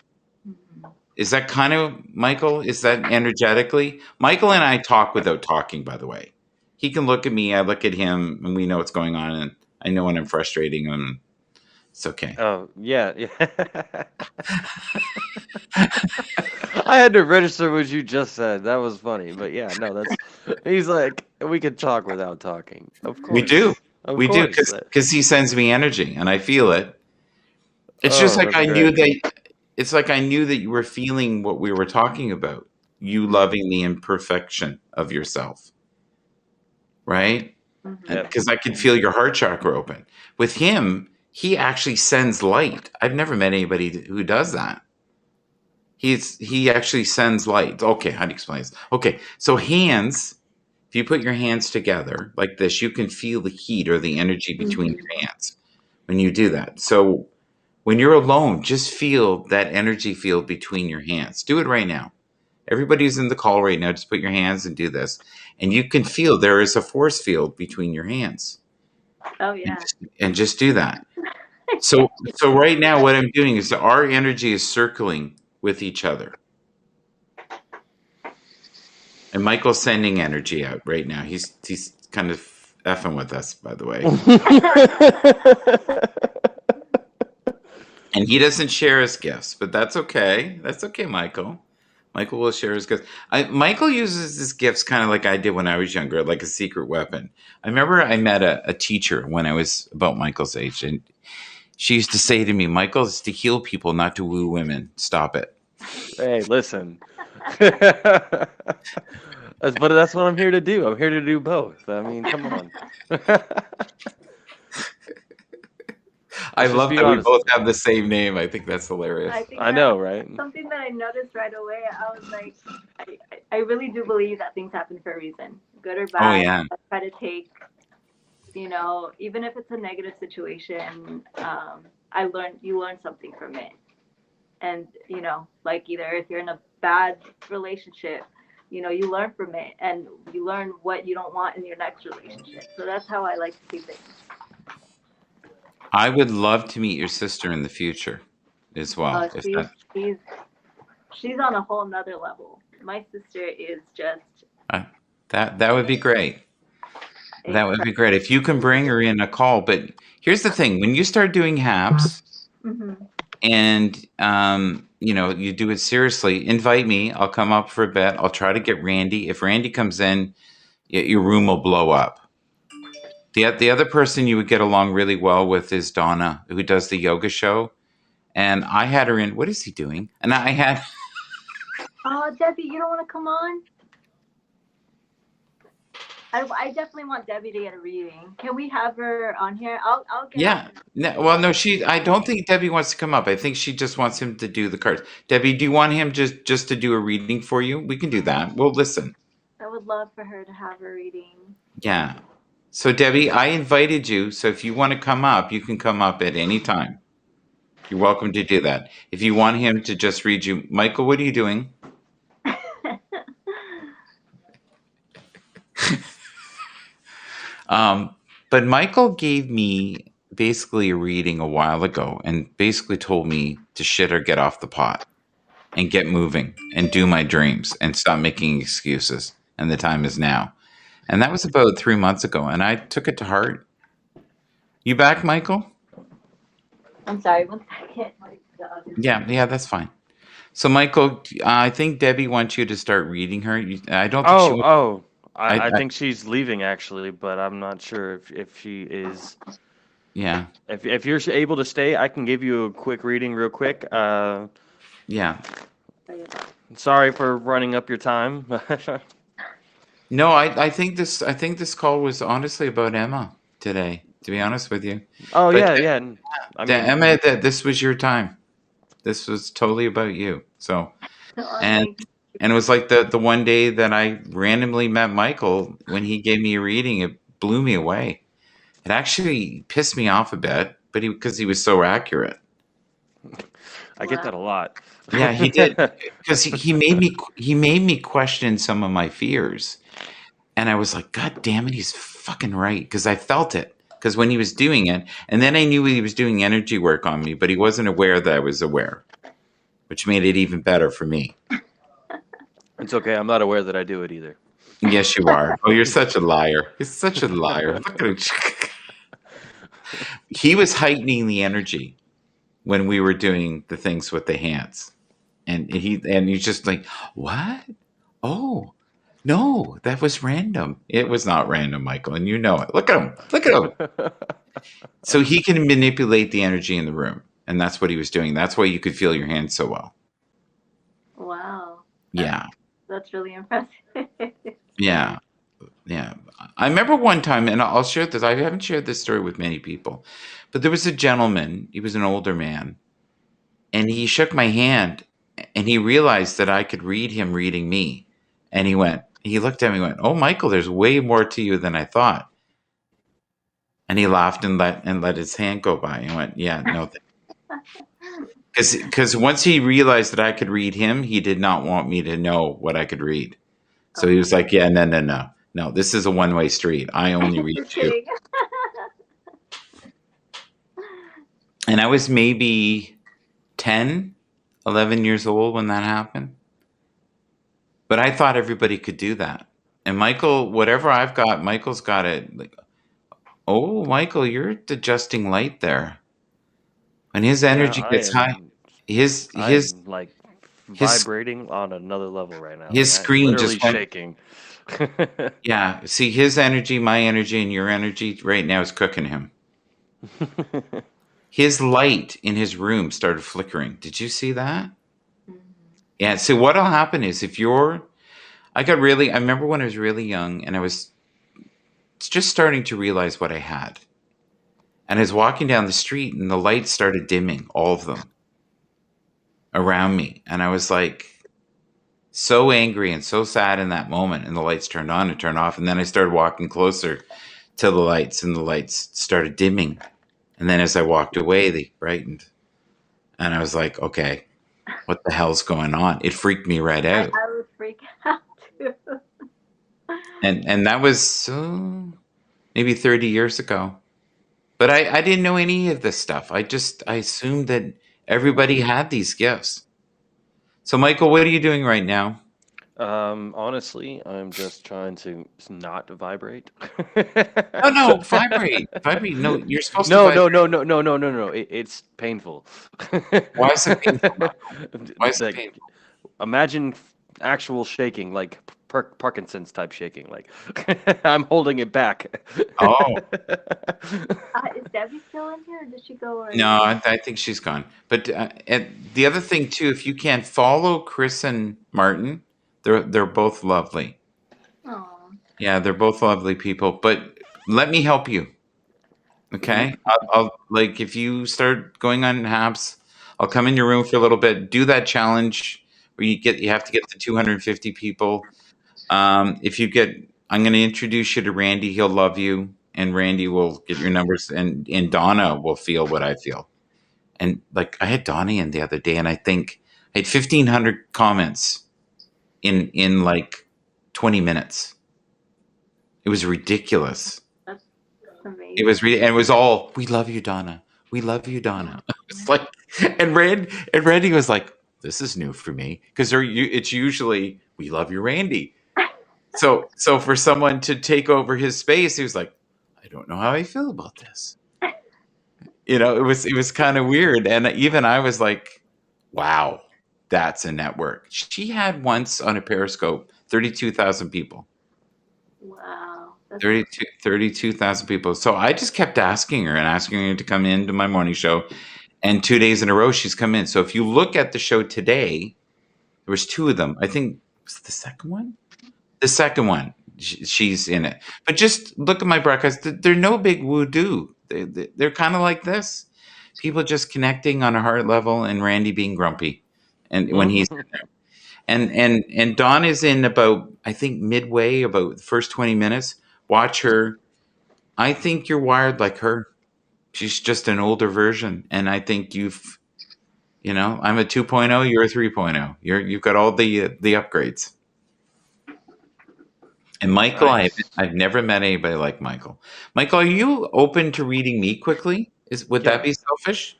Speaker 1: Is that kind of, Michael? Is that energetically? Michael and I talk without talking, by the way. He can look at me, I look at him, and we know what's going on. And I know when I'm frustrating him. It's okay.
Speaker 2: Oh, yeah. I had to register what you just said. That was funny. But yeah, no, he's like, we could talk without talking. Of course.
Speaker 1: We do.
Speaker 2: Of
Speaker 1: We do,
Speaker 2: course.
Speaker 1: because he sends me energy, and I feel it. It's just
Speaker 2: Oh,
Speaker 1: like
Speaker 2: that's
Speaker 1: I knew
Speaker 2: great.
Speaker 1: that. It's like I knew that you were feeling what we were talking about. You loving the imperfection of yourself, right?
Speaker 2: Yep.
Speaker 1: Because I could feel your heart chakra open. With him, he actually sends light. I've never met anybody who does that. He actually sends light. Okay, how do you explain this? Okay, so hands. If you put your hands together like this, you can feel the heat or the energy between your hands when you do that. So when you're alone, just feel that energy field between your hands. Do it right now. Everybody who's in the call right now, just put your hands and do this. And you can feel there is a force field between your hands.
Speaker 3: Oh yeah.
Speaker 1: And just do that. So right now what I'm doing is our energy is circling with each other. And Michael's sending energy out right now. He's kind of effing with us, by the way. And he doesn't share his gifts, but that's okay. That's okay, Michael. Michael will share his gifts. Michael uses his gifts kind of like I did when I was younger, like a secret weapon. I remember I met a teacher when I was about Michael's age, and she used to say to me, Michael, it's to heal people, not to woo women. Stop it.
Speaker 2: Hey, listen. But that's what I'm here to do. I'm here to do both. I mean, come on.
Speaker 1: I
Speaker 2: Let's
Speaker 1: love
Speaker 2: just be
Speaker 1: that we
Speaker 2: honest.
Speaker 1: both have the same name. I think that's hilarious.
Speaker 2: I know, right?
Speaker 3: Something that I noticed right away. I was like, I really do believe that things happen for a reason, good or bad.
Speaker 1: Oh, yeah.
Speaker 3: I try to take, even if it's a negative situation, you learn something from it. And, like either if you're in a bad relationship, you learn from it and you learn what you don't want in your next relationship. So that's how I like to see things.
Speaker 1: I would love to meet your sister in the future as well. if that-
Speaker 3: She's on a whole nother level. My sister is just
Speaker 1: that would be great. That would be great if you can bring her in a call. But here's the thing: when you start doing HAPS, and you do it seriously, invite me. I'll come up for a bit. I'll try to get Randy. If Randy comes in, your room will blow up. The other person you would get along really well with is Donna, who does the yoga show. And I had her in. What is he doing? And I had.
Speaker 3: Oh, Debbie, you don't want to come on? I definitely want Debbie to get a reading. Can we have her on here? I'll get
Speaker 1: Yeah. No, well, no, I don't think Debbie wants to come up. I think she just wants him to do the cards. Debbie, do you want him just to do a reading for you? We can do that. We'll listen.
Speaker 3: I would love for her to have a reading.
Speaker 1: Yeah. So, Debbie, I invited you. So if you want to come up, you can come up at any time. You're welcome to do that. If you want him to just read you. Michael, what are you doing? But Michael gave me basically a reading a while ago and basically told me to shit or get off the pot and get moving and do my dreams and stop making excuses. And the time is now. And that was about 3 months ago. And I took it to heart. You back, Michael?
Speaker 3: I'm sorry, 1 second.
Speaker 1: Yeah, that's fine. So, Michael, I think Debbie wants you to start reading her. I don't think she will.
Speaker 2: I think she's leaving actually, but I'm not sure if she is.
Speaker 1: Yeah.
Speaker 2: If you're able to stay, I can give you a quick reading real quick.
Speaker 1: Yeah.
Speaker 2: Sorry for running up your time.
Speaker 1: No, I think this call was honestly about Emma today, to be honest with you.
Speaker 2: Oh
Speaker 1: But
Speaker 2: yeah, yeah. I mean,
Speaker 1: Emma, that this was your time. This was totally about you. So,
Speaker 3: Oh,
Speaker 1: and
Speaker 3: thank you.
Speaker 1: and it was like the one day that I randomly met Michael when he gave me a reading, it blew me away. It actually pissed me off a bit, but because he was so accurate.
Speaker 2: I get that a lot.
Speaker 1: Yeah, he did, because he made me question some of my fears, and I was like, God damn it, he's fucking right, because I felt it. Because when he was doing it, and then I knew he was doing energy work on me, but he wasn't aware that I was aware, which made it even better for me.
Speaker 2: It's okay. I'm not aware that I do it either.
Speaker 1: Yes, you are. Oh, you're such a liar. You're such a liar. Look at him. He was heightening the energy when we were doing the things with the hands. And he's just like, what? Oh, no, that was random. It was not random, Michael, and you know it. Look at him. Look at him. So he can manipulate the energy in the room. And that's what he was doing. That's why you could feel your hands so well.
Speaker 3: Wow.
Speaker 1: Yeah.
Speaker 3: That's really impressive.
Speaker 1: Yeah. Yeah. I remember one time, and I'll share this. I haven't shared this story with many people, but there was a gentleman. He was an older man, and he shook my hand, and he realized that I could read him reading me. And he looked at me and went, "Oh, Michael, there's way more to you than I thought." And he laughed and let his hand go by and went, "Yeah, no." Because once he realized that I could read him, he did not want me to know what I could read. So he was like, "Yeah, no, this is a one-way street. I only read
Speaker 3: Just
Speaker 1: you."
Speaker 3: kidding.
Speaker 1: And I was maybe 10, 11 years old when that happened. But I thought everybody could do that. And Michael, whatever I've got, Michael's got it. Like, oh, Michael, you're adjusting light there. When his
Speaker 2: Yeah,
Speaker 1: energy
Speaker 2: I
Speaker 1: gets high,
Speaker 2: am.
Speaker 1: his
Speaker 2: I'm like
Speaker 1: his
Speaker 2: vibrating on another level right now.
Speaker 1: his
Speaker 2: Like I'm
Speaker 1: screen
Speaker 2: literally
Speaker 1: just went.
Speaker 2: shaking.
Speaker 1: Yeah, see, his energy, my energy, and your energy right now is cooking him. His light in his room started flickering. Did you see that?
Speaker 3: Mhm.
Speaker 1: Yeah. So what'll happen is I remember when I was really young and I was just starting to realize what I had. And I was walking down the street and the lights started dimming, all of them around me. And I was like so angry and so sad in that moment. And the lights turned on and turned off. And then I started walking closer to the lights and the lights started dimming. And then as I walked away, they brightened. And I was like, okay, what the hell's going on? It freaked me right out.
Speaker 3: I would freak out too.
Speaker 1: And that was maybe 30 years ago. But I didn't know any of this stuff. I assumed that everybody had these gifts. So, Michael, what are you doing right now?
Speaker 2: Honestly, I'm just trying to not vibrate.
Speaker 1: Oh, no, vibrate. Vibrate. No, you're supposed to
Speaker 2: No,
Speaker 1: vibrate.
Speaker 2: no. It's painful.
Speaker 1: Why is it painful, Michael? Why is it
Speaker 2: Like,
Speaker 1: painful?
Speaker 2: imagine actual shaking, like Parkinson's type shaking. Like I'm holding it back.
Speaker 1: Oh,
Speaker 3: Is Debbie still in here or did she go? Or...
Speaker 1: no, I think she's gone. But and the other thing, too, if you can follow Chris and Martin, they're both lovely.
Speaker 3: Oh.
Speaker 1: Yeah, they're both lovely people. But let me help you. Okay, I'll like if you start going on Habs, I'll come in your room for a little bit. Do that challenge where you have to get to 250 people. If you get, I'm going to introduce you to Randy. He'll love you, and Randy will get your numbers, and Donna will feel what I feel. And like I had Donna in the other day, and I think I had 1,500 comments in like 20 minutes. It was ridiculous.
Speaker 3: That's amazing.
Speaker 1: It was all, we love you, Donna. We love you, Donna. It's like, and Randy was like, this is new for me because it's usually we love you, Randy. So for someone to take over his space, he was like, I don't know how I feel about this. It was kind of weird, and even I was like, wow, that's a network. She had once on a Periscope 32,000 people.
Speaker 3: Wow.
Speaker 1: 32,000 people. So I just kept asking her to come into my morning show. And 2 days in a row, she's come in. So if you look at the show today, There was two of them. I think was it the second one. The second one, she's in it. But just look at my broadcast. They're no big woo-doo. They're kind of like this. People just connecting on a heart level, and Randy being grumpy, and when he's in there. And Dawn is in about, I think, midway, about the first 20 minutes. Watch her. I think you're wired like her. She's just an older version, and I think I'm a 2.0. You're a 3.0. You've got all the upgrades. And Michael,
Speaker 2: Nice.
Speaker 1: I've never met anybody like Michael. Michael, are you open to reading me quickly? Would
Speaker 2: Yeah.
Speaker 1: that be selfish?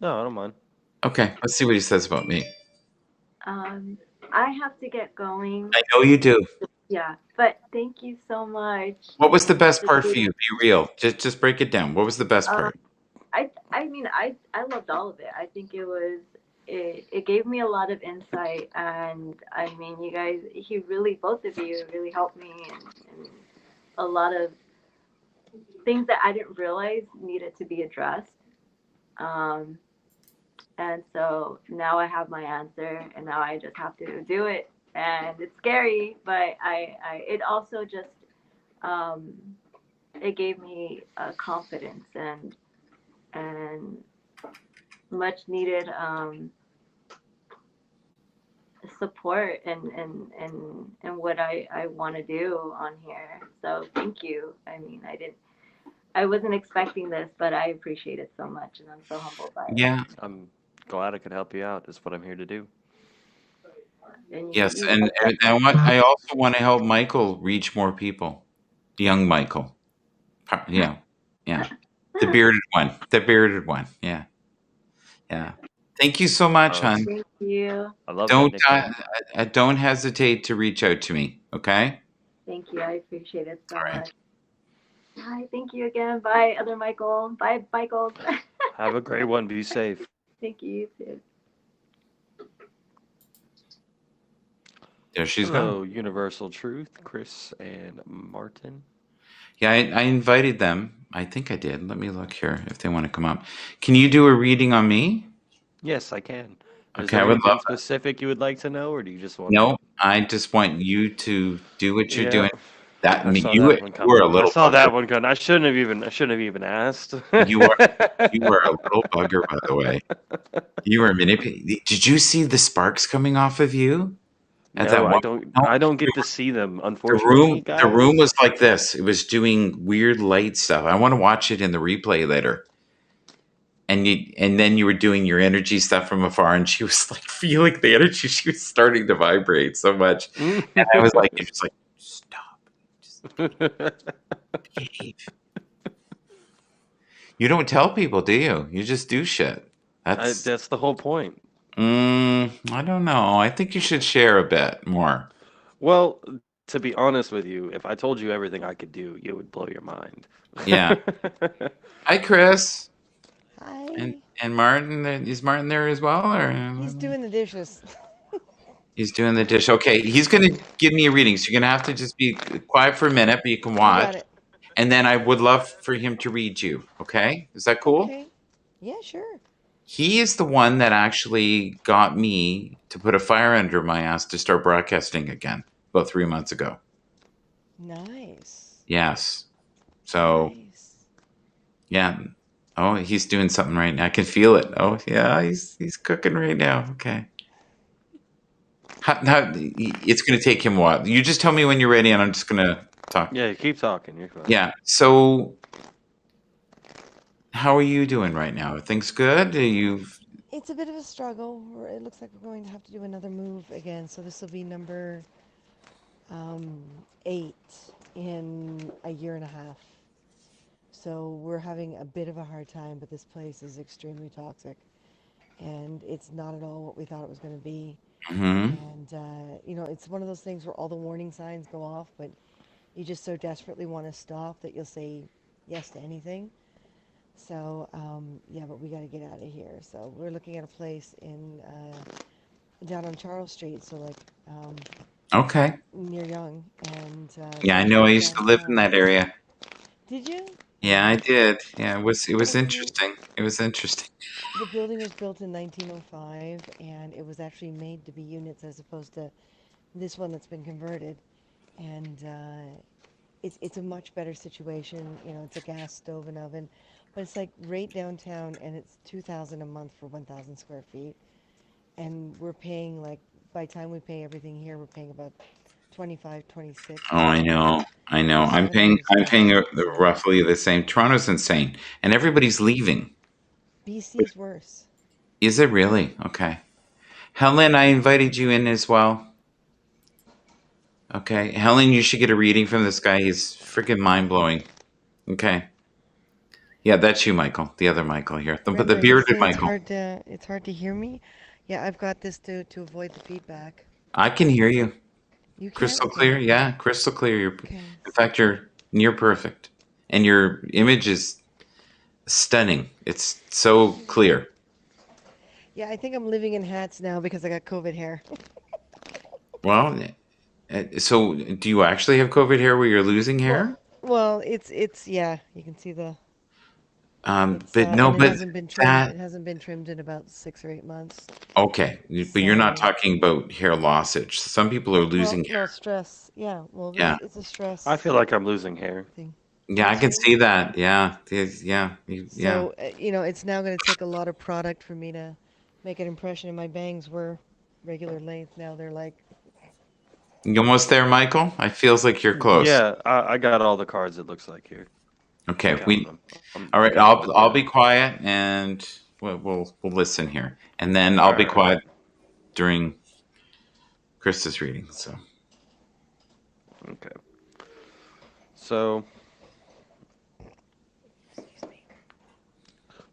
Speaker 2: No, I don't mind.
Speaker 1: Okay, let's see what he says about me.
Speaker 3: I have to get going.
Speaker 1: I know you do.
Speaker 3: Yeah, but thank you so much.
Speaker 1: What was the best part for you? Be real. Just break it down. What was the best part?
Speaker 3: I mean, I loved all of it. I think it gave me a lot of insight, and I mean, you guys, both of you really helped me, and a lot of things that I didn't realize needed to be addressed. And so now I have my answer, and now I just have to do it. And it's scary, but it also just, it gave me confidence and much needed support and what I want to do on here. So thank you. I mean, I wasn't expecting this, but I appreciate it so much, and I'm so humbled by it.
Speaker 1: Yeah.
Speaker 2: I'm glad I could help you out. That's what I'm here to do.
Speaker 3: And
Speaker 1: Yes, and I also want to help Michael reach more people. Young Michael. Yeah. The bearded one. Yeah. Thank you so much, hon.
Speaker 3: Thank you.
Speaker 2: I love that nickname.
Speaker 1: Don't hesitate to reach out to me. Okay.
Speaker 3: Thank you. I appreciate it so
Speaker 1: All right.
Speaker 3: much. Hi, thank you again. Bye, other Michael. Bye, Michaels.
Speaker 2: Have a great one. Be safe.
Speaker 3: Thank you, you too.
Speaker 1: There she's
Speaker 2: Hello,
Speaker 1: gone.
Speaker 2: Universal Truth, Chris and Martin.
Speaker 1: Yeah, I invited them. I think I did. Let me look here if they want to come up. Can you do a reading on me?
Speaker 2: Yes, I can. Is
Speaker 1: Okay,
Speaker 2: there
Speaker 1: I would
Speaker 2: anything
Speaker 1: love that.
Speaker 2: specific you would like to know, or do you just want?
Speaker 1: No, I just want you to do what you're
Speaker 2: Yeah.
Speaker 1: doing. That
Speaker 2: I saw
Speaker 1: you
Speaker 2: that one coming.
Speaker 1: were a little.
Speaker 2: I saw that
Speaker 1: bugger.
Speaker 2: one coming. I shouldn't have even asked.
Speaker 1: You were a little bugger, by the way. You were manipulating. Did you see the sparks coming off of you? At that
Speaker 2: No,
Speaker 1: one-
Speaker 2: I don't get to see them,
Speaker 1: The
Speaker 2: unfortunately.
Speaker 1: the room was like this. It was doing weird light stuff. I want to watch it in the replay later. And then you were doing your energy stuff from afar, and she was like feeling the energy. She was starting to vibrate so much, and I was like, "It's like stop, just behave." You don't tell people, do you? You just do shit.
Speaker 2: That's the whole point.
Speaker 1: I don't know. I think you should share a bit more.
Speaker 2: Well, to be honest with you, if I told you everything I could do, it would blow your mind.
Speaker 1: Yeah. Hi, Chris.
Speaker 4: Hi.
Speaker 1: And Martin. Is Martin there as well, or
Speaker 4: He's doing the dishes.
Speaker 1: he's doing the dish? Okay, he's going to give me a reading, so you're going to have to just be quiet for a minute, but you can
Speaker 4: I
Speaker 1: watch.
Speaker 4: got it.
Speaker 1: And then I would love for him to read you. Okay, is that cool?
Speaker 4: Okay. Yeah, sure.
Speaker 1: He is the one that actually got me to put a fire under my ass to start broadcasting again about 3 months ago.
Speaker 4: Nice.
Speaker 1: Yes. So
Speaker 4: Nice.
Speaker 1: yeah. Oh, he's doing something right now. I can feel it. Oh yeah, he's cooking right now. Okay. It's going to take him a while. You just tell me when you're ready, and I'm just going to talk.
Speaker 2: Yeah, keep talking. You're fine.
Speaker 1: Yeah. So, how are you doing right now? Are things good?
Speaker 4: It's a bit of a struggle. It looks like we're going to have to do another move again. So this will be number 8 in a year and a half. So we're having a bit of a hard time, but this place is extremely toxic. And it's not at all what we thought it was going to be.
Speaker 1: Mm-hmm.
Speaker 4: And, it's one of those things where all the warning signs go off, but you just so desperately want to stop that you'll say yes to anything. So, but we got to get out of here. So we're looking at a place down on Charles Street, so
Speaker 1: Okay.
Speaker 4: near Yonge. And
Speaker 1: Yeah, I know. I used to live in that area.
Speaker 4: Did you?
Speaker 1: Yeah, I did. Yeah, it was
Speaker 4: And see,
Speaker 1: interesting. It was interesting.
Speaker 4: the building was built in 1905, and it was actually made to be units as opposed to this one that's been converted. And it's a much better situation. You know, it's a gas stove and oven, but it's like right downtown, and it's 2,000 a month for 1,000 square feet, and we're paying like by the time we pay everything here, we're paying about 25, 26
Speaker 1: Oh, I
Speaker 4: for
Speaker 1: know. I know. I'm paying
Speaker 4: 700
Speaker 1: I'm
Speaker 4: square
Speaker 1: paying
Speaker 4: feet. So
Speaker 1: roughly the same. Toronto's insane, and everybody's leaving.
Speaker 4: BC's worse.
Speaker 1: Is it really? Okay. Helen, I invited you in as well. Okay. Helen, you should get a reading from this guy. He's freaking mind-blowing. Okay. Yeah, that's you, Michael. The other Michael here. But the
Speaker 4: Remember, you
Speaker 1: bearded
Speaker 4: say
Speaker 1: Michael.
Speaker 4: it's hard to hear me. Yeah, I've got this to avoid the feedback.
Speaker 1: I can hear you.
Speaker 4: You can?
Speaker 1: Crystal
Speaker 4: Okay.
Speaker 1: clear. Yeah, crystal clear.
Speaker 4: Okay.
Speaker 1: In fact, you're near perfect. And your image is stunning. It's so clear.
Speaker 4: Yeah, I think I'm living in hats now because I got COVID hair.
Speaker 1: Well, so do you actually have COVID hair where you're losing
Speaker 4: Well,
Speaker 1: hair?
Speaker 4: well, it's yeah, you can see it's
Speaker 1: But no,
Speaker 4: and it
Speaker 1: but
Speaker 4: hasn't been trimmed.
Speaker 1: that
Speaker 4: It hasn't been trimmed in about 6 or 8 months.
Speaker 1: okay. But you're not
Speaker 4: So,
Speaker 1: talking about hair lossage. Some people are
Speaker 4: well,
Speaker 1: losing
Speaker 4: no
Speaker 1: hair.
Speaker 4: stress. Yeah, well,
Speaker 1: Yeah,
Speaker 4: it's a
Speaker 2: I
Speaker 4: stress
Speaker 2: feel like I'm losing hair.
Speaker 4: thing.
Speaker 1: yeah,
Speaker 4: Me
Speaker 1: I can
Speaker 4: too.
Speaker 1: see that. Yeah, yeah, yeah.
Speaker 4: So, you know, it's now going to take a lot of product for me to make an impression. And my bangs were regular length. Now they're like,
Speaker 1: You almost there, Michael? I feels like you're close.
Speaker 2: Yeah, I got all the cards. It looks like here. I'm
Speaker 1: Okay,
Speaker 2: counting them.
Speaker 1: all
Speaker 2: I'm
Speaker 1: right.
Speaker 2: counting them.
Speaker 1: I'll
Speaker 2: Yeah.
Speaker 1: be quiet and we'll listen here, and then
Speaker 2: All
Speaker 1: I'll be
Speaker 2: right.
Speaker 1: quiet during Krista's reading. So
Speaker 2: Okay. So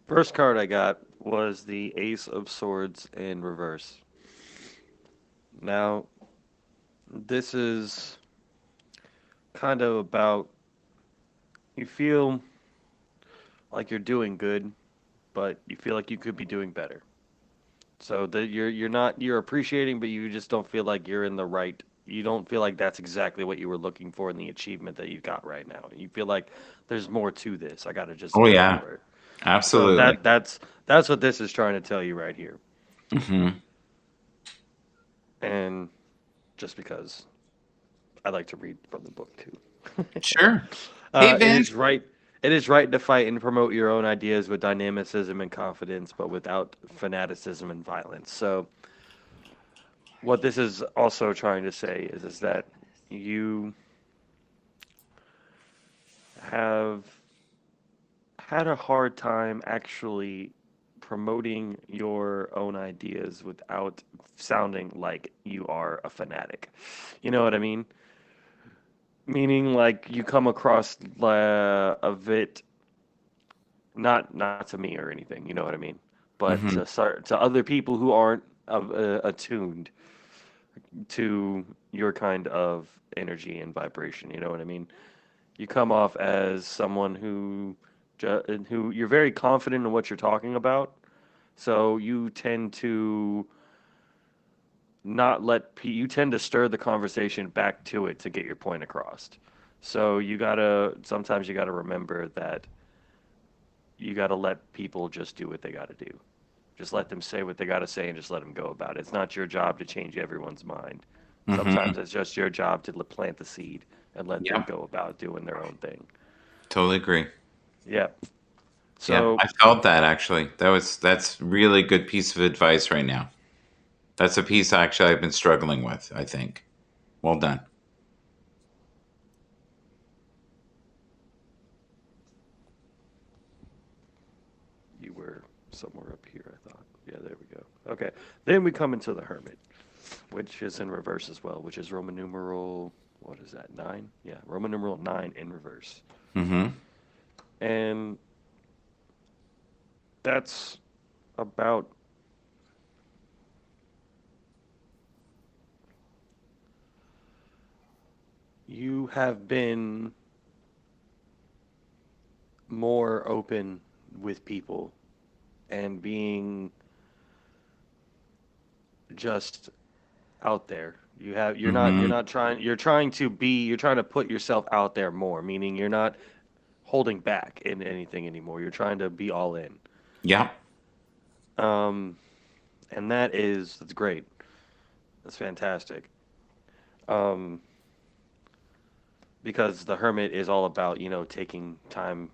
Speaker 2: first card I got was the Ace of Swords in reverse. Now, this is kind of about you feel like you're doing good, but you feel like you could be doing better. So that you're appreciating, but you just don't feel like you're in the right. You don't feel like that's exactly what you were looking for in the achievement that you've got right now. You feel like there's more to this. I got to just
Speaker 1: oh
Speaker 2: go
Speaker 1: yeah,
Speaker 2: for it. So
Speaker 1: absolutely.
Speaker 2: that's what this is trying to tell you right here.
Speaker 1: Hmm.
Speaker 2: And just because I like to read from the book too.
Speaker 1: Sure. Hey,
Speaker 2: It
Speaker 1: Vin.
Speaker 2: is right. It is right to fight and promote your own ideas with dynamicism and confidence, but without fanaticism and violence. So, what this is also trying to say is that you have had a hard time actually promoting your own ideas without sounding like you are a fanatic. You know what I mean? Meaning, like you come across a bit not to me or anything. You know what I mean? But
Speaker 1: Hmm.
Speaker 2: to other people who aren't attuned to your kind of energy and vibration. You know what I mean? You come off as someone who you're very confident in what you're talking about, so you tend to not let you tend to stir the conversation back to it to get your point across. So you gotta sometimes you gotta remember that you gotta let people just do what they gotta do. Just let them say what they gotta say and just let them go about it. It's not your job to change everyone's mind.
Speaker 1: Hmm.
Speaker 2: Sometimes it's just your job to plant the seed and let them
Speaker 1: Yep.
Speaker 2: go about doing their own thing.
Speaker 1: Totally agree.
Speaker 2: Yeah.
Speaker 1: Yep.
Speaker 2: So
Speaker 1: I felt that actually. That's really good piece of advice right now. That's a piece actually I've been struggling with, I think. Well done.
Speaker 2: you were somewhere up here, I thought. Yeah, there we go. Okay. Then we come into the Hermit, which is in reverse as well, which is Roman numeral, what is that, 9? Yeah, Roman numeral 9 in reverse.
Speaker 1: Hmm.
Speaker 2: And that's about you have been more open with people and being just out there. You're
Speaker 1: Hmm.
Speaker 2: not trying you're trying to put yourself out there more, meaning you're not holding back in anything anymore. You're trying to be all in.
Speaker 1: Yeah.
Speaker 2: Um, and that's great. That's fantastic. Um, because the hermit is all about, taking time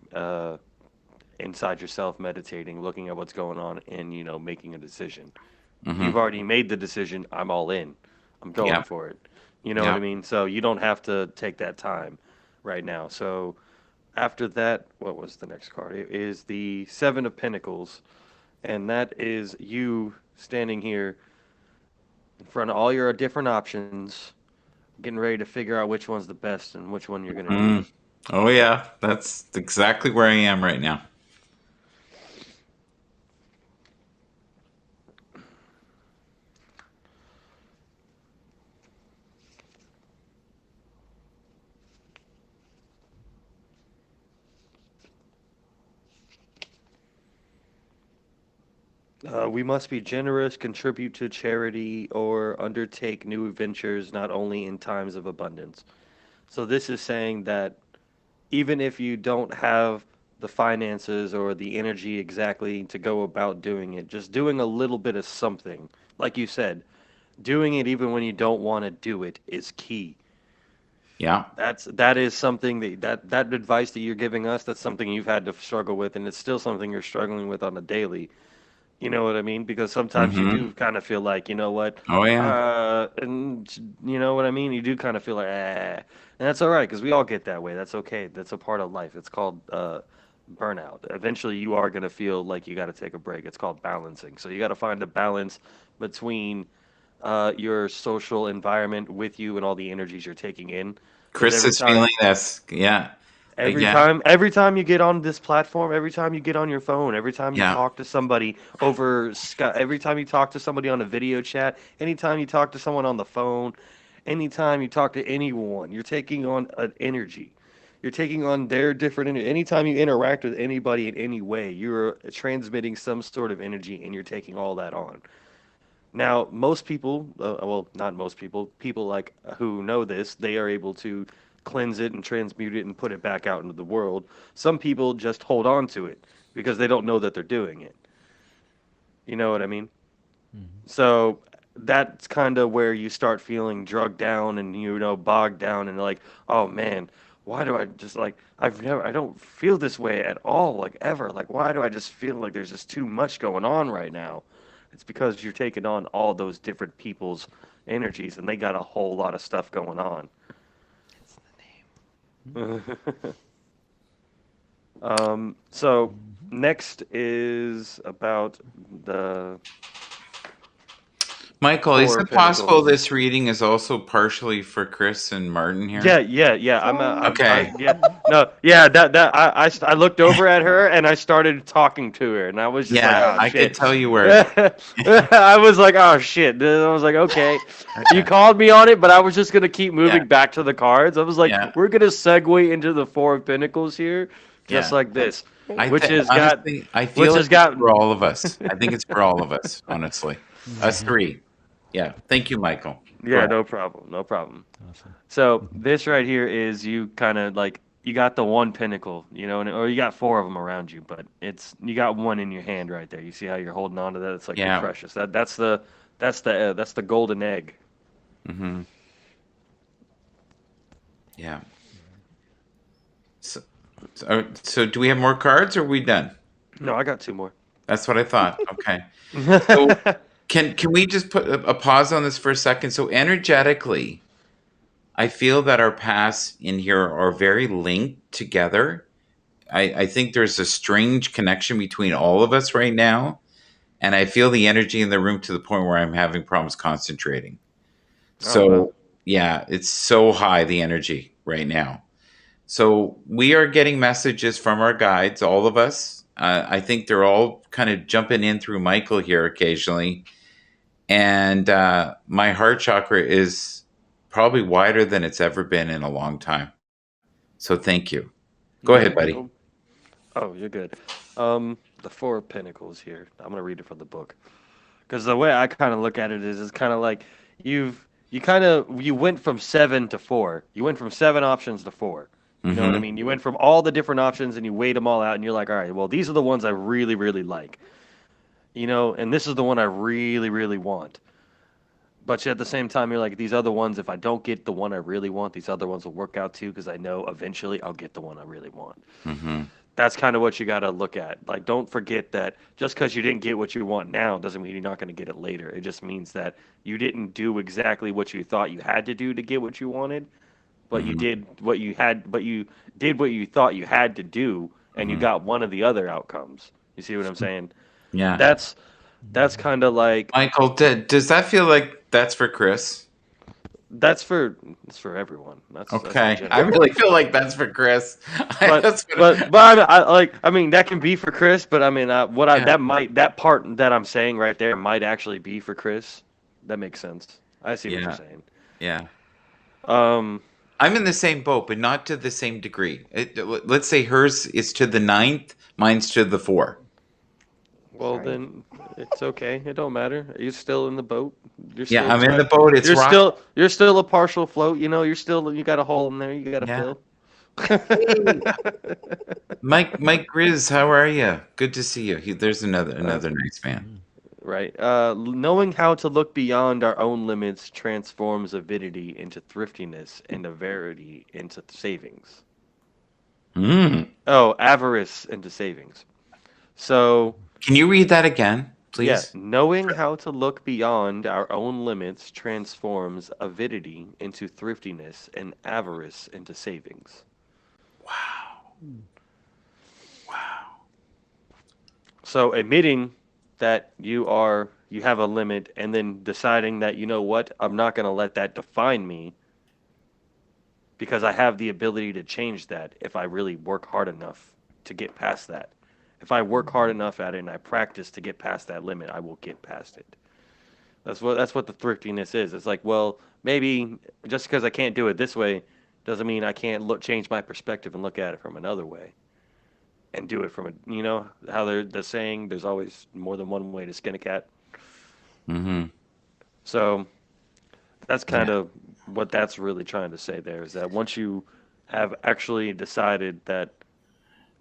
Speaker 2: inside yourself, meditating, looking at what's going on, and making a decision.
Speaker 1: Hmm.
Speaker 2: You've already made the decision. I'm all in. I'm going
Speaker 1: Yeah.
Speaker 2: for it. You know what I
Speaker 1: Yeah.
Speaker 2: mean? So you don't have to take that time right now. So after that, what was the next card? It is the Seven of Pentacles, and that is you standing here in front of all your different options, getting ready to figure out which one's the best and which one you're going to do.
Speaker 1: Mm. Oh yeah, that's exactly where I am right now.
Speaker 2: We must be generous, contribute to charity, or undertake new ventures not only in times of abundance. So this is saying that even if you don't have the finances or the energy exactly to go about doing it, just doing a little bit of something, like you said, doing it even when you don't want to do it is key.
Speaker 1: Yeah.
Speaker 2: That is something that advice that you're giving us, that's something you've had to struggle with, and it's still something you're struggling with on a daily. You know what I mean? Because sometimes you
Speaker 1: Hmm.
Speaker 2: do kind of feel like, you know what,
Speaker 1: Oh yeah.
Speaker 2: and you know what I mean? You do kind of feel like, and that's all right, because we all get that way. That's okay. That's a part of life. It's called burnout. Eventually, you are going to feel like you got to take a break. It's called balancing. So you got to find a balance between your social environment with you and all the energies you're taking in. Because
Speaker 1: Chris is feeling this. Yeah. Yeah.
Speaker 2: every time you get on this platform, every time you get on your phone, every time you
Speaker 1: Yeah.
Speaker 2: talk to somebody over Skype, every time you talk to somebody on a video chat, anytime you talk to someone on the phone, anytime you talk to anyone, you're taking on an energy. You're taking on their different energy. Anytime you interact with anybody in any way, you're transmitting some sort of energy and you're taking all that on. Now, most people, well, not most people, people like who know this, they are able to cleanse it and transmute it and put it back out into the world. Some people just hold on to it because they don't know that they're doing it. You know what I mean? So that's kind of where you start feeling drugged down and bogged down and like, oh man, why do I just like I don't feel this way at all like ever. Like why do I just feel like there's just too much going on right now? It's because you're taking on all those different people's energies and they got a whole lot of stuff going on.
Speaker 4: That's the name.
Speaker 2: So next is about the
Speaker 1: Michael, is
Speaker 2: Four of
Speaker 1: it possible
Speaker 2: Pentacles.
Speaker 1: this reading is also partially for Chris and Martin here?
Speaker 2: Yeah.
Speaker 1: Okay.
Speaker 2: Yeah. I looked over at her and I started talking to her, and I was just like,
Speaker 1: Yeah,
Speaker 2: oh
Speaker 1: I could
Speaker 2: shit.
Speaker 1: tell you where.
Speaker 2: I was like, oh shit. Then I was like, okay. You called me on it, but I was just gonna keep moving
Speaker 1: Yeah.
Speaker 2: back to the cards. I was like,
Speaker 1: Yeah.
Speaker 2: we're gonna segue into the Four of Pentacles here, just
Speaker 1: Yeah.
Speaker 2: like this,
Speaker 1: I
Speaker 2: which has
Speaker 1: honestly, I
Speaker 2: which
Speaker 1: feel
Speaker 2: has
Speaker 1: it's
Speaker 2: got.
Speaker 1: for all of us. I think it's for all of us, honestly. Us three. Yeah. Thank you, Michael. Go
Speaker 2: Yeah,
Speaker 1: ahead.
Speaker 2: no problem, no problem.
Speaker 5: Awesome.
Speaker 2: So this right here is you kind of like you got the one pinnacle, or you got four of them around you, but you got one in your hand right there. You see how you're holding on to that? It's like
Speaker 1: Yeah.
Speaker 2: you're precious. That's the golden egg.
Speaker 1: Mm-hmm. Yeah. So do we have more cards or are we done?
Speaker 2: No, I got two more.
Speaker 1: That's what I thought. Okay. So can we just put a pause on this for a second? So energetically, I feel that our paths in here are very linked together. I think there's a strange connection between all of us right now. And I feel the energy in the room to the point where I'm having problems concentrating. So,
Speaker 2: wow.
Speaker 1: yeah, it's so high, the energy right now. So we are getting messages from our guides, all of us. I think they're all kind of jumping in through Michael here occasionally. And my heart chakra is probably wider than it's ever been in a long time. So thank you. Go ahead, buddy.
Speaker 2: Oh, you're good. The Four of Pentacles here. I'm gonna read it from the book because the way I kind of look at it is, it's kind of like you went from 7 to 4. You went from 7 options to 4. You know what I
Speaker 1: Mm-hmm.
Speaker 2: mean? You went from all the different options and you weighed them all out, and you're like, all right, well, these are the ones I really, really like. You know, and this is the one I really, really want. But at the same time, you're like, these other ones, if I don't get the one I really want, these other ones will work out too, because I know eventually I'll get the one I really want.
Speaker 1: Mm-hmm.
Speaker 2: That's kind of what you got to look at. Like, don't forget that just because you didn't get what you want now doesn't mean you're not going to get it later. It just means that you didn't do exactly what you thought you had to do to get what you wanted, but you
Speaker 1: Mm-hmm.
Speaker 2: did what you had, but you did what you thought you had to do, and you
Speaker 1: Mm-hmm.
Speaker 2: got one of the other outcomes. You see what I'm saying?
Speaker 1: Yeah.
Speaker 2: That's that's kind of like
Speaker 1: Michael, does that feel like that's for Chris?
Speaker 2: that's for it's for everyone. That's in
Speaker 1: Okay. I
Speaker 2: general.
Speaker 1: really feel like that's for Chris.
Speaker 2: But
Speaker 1: That's what
Speaker 2: I mean that can be for Chris, but I mean
Speaker 1: yeah.
Speaker 2: that part that I'm saying right there might actually be for Chris. That makes sense. I see what you're
Speaker 1: Yeah.
Speaker 2: saying.
Speaker 1: Yeah.
Speaker 2: Um,
Speaker 1: I'm in the same boat, but not to the same degree. Let's say hers is to the ninth, mine's to the 4.
Speaker 2: well
Speaker 4: Sorry.
Speaker 2: then it's okay. It don't matter. You're still in the boat. You're
Speaker 1: Yeah,
Speaker 2: still
Speaker 1: I'm in
Speaker 2: trying.
Speaker 1: the boat. It's rock.
Speaker 2: You're still a partial float. You know, you got a hole in there. You got to
Speaker 1: Yeah.
Speaker 2: fill.
Speaker 1: Hey, Mike Grizz, how are you? Good to see you. There's
Speaker 2: Uh,
Speaker 1: another nice man.
Speaker 2: right. Knowing how to look beyond our own limits transforms avidity into thriftiness and avarity into savings.
Speaker 1: Mm.
Speaker 2: Oh, avarice into savings. So,
Speaker 1: Can you read that again,
Speaker 2: yeah,
Speaker 1: please?
Speaker 2: knowing how to look beyond our own limits transforms avidity into thriftiness and avarice into savings.
Speaker 1: Wow. Wow.
Speaker 2: So, admitting that you have a limit and then deciding that, you know what, I'm not going to let that define me because I have the ability to change that if I really work hard enough to get past that. If I work hard enough at it and I practice to get past that limit, I will get past it. That's what the thriftiness is. It's like, well, maybe just because I can't do it this way doesn't mean I can't change my perspective and look at it from another way and do it from a, how they're saying there's always more than one way to skin a cat.
Speaker 1: Mm-hmm.
Speaker 2: So that's
Speaker 1: Yeah.
Speaker 2: kind of what that's really trying to say there is that once you have actually decided that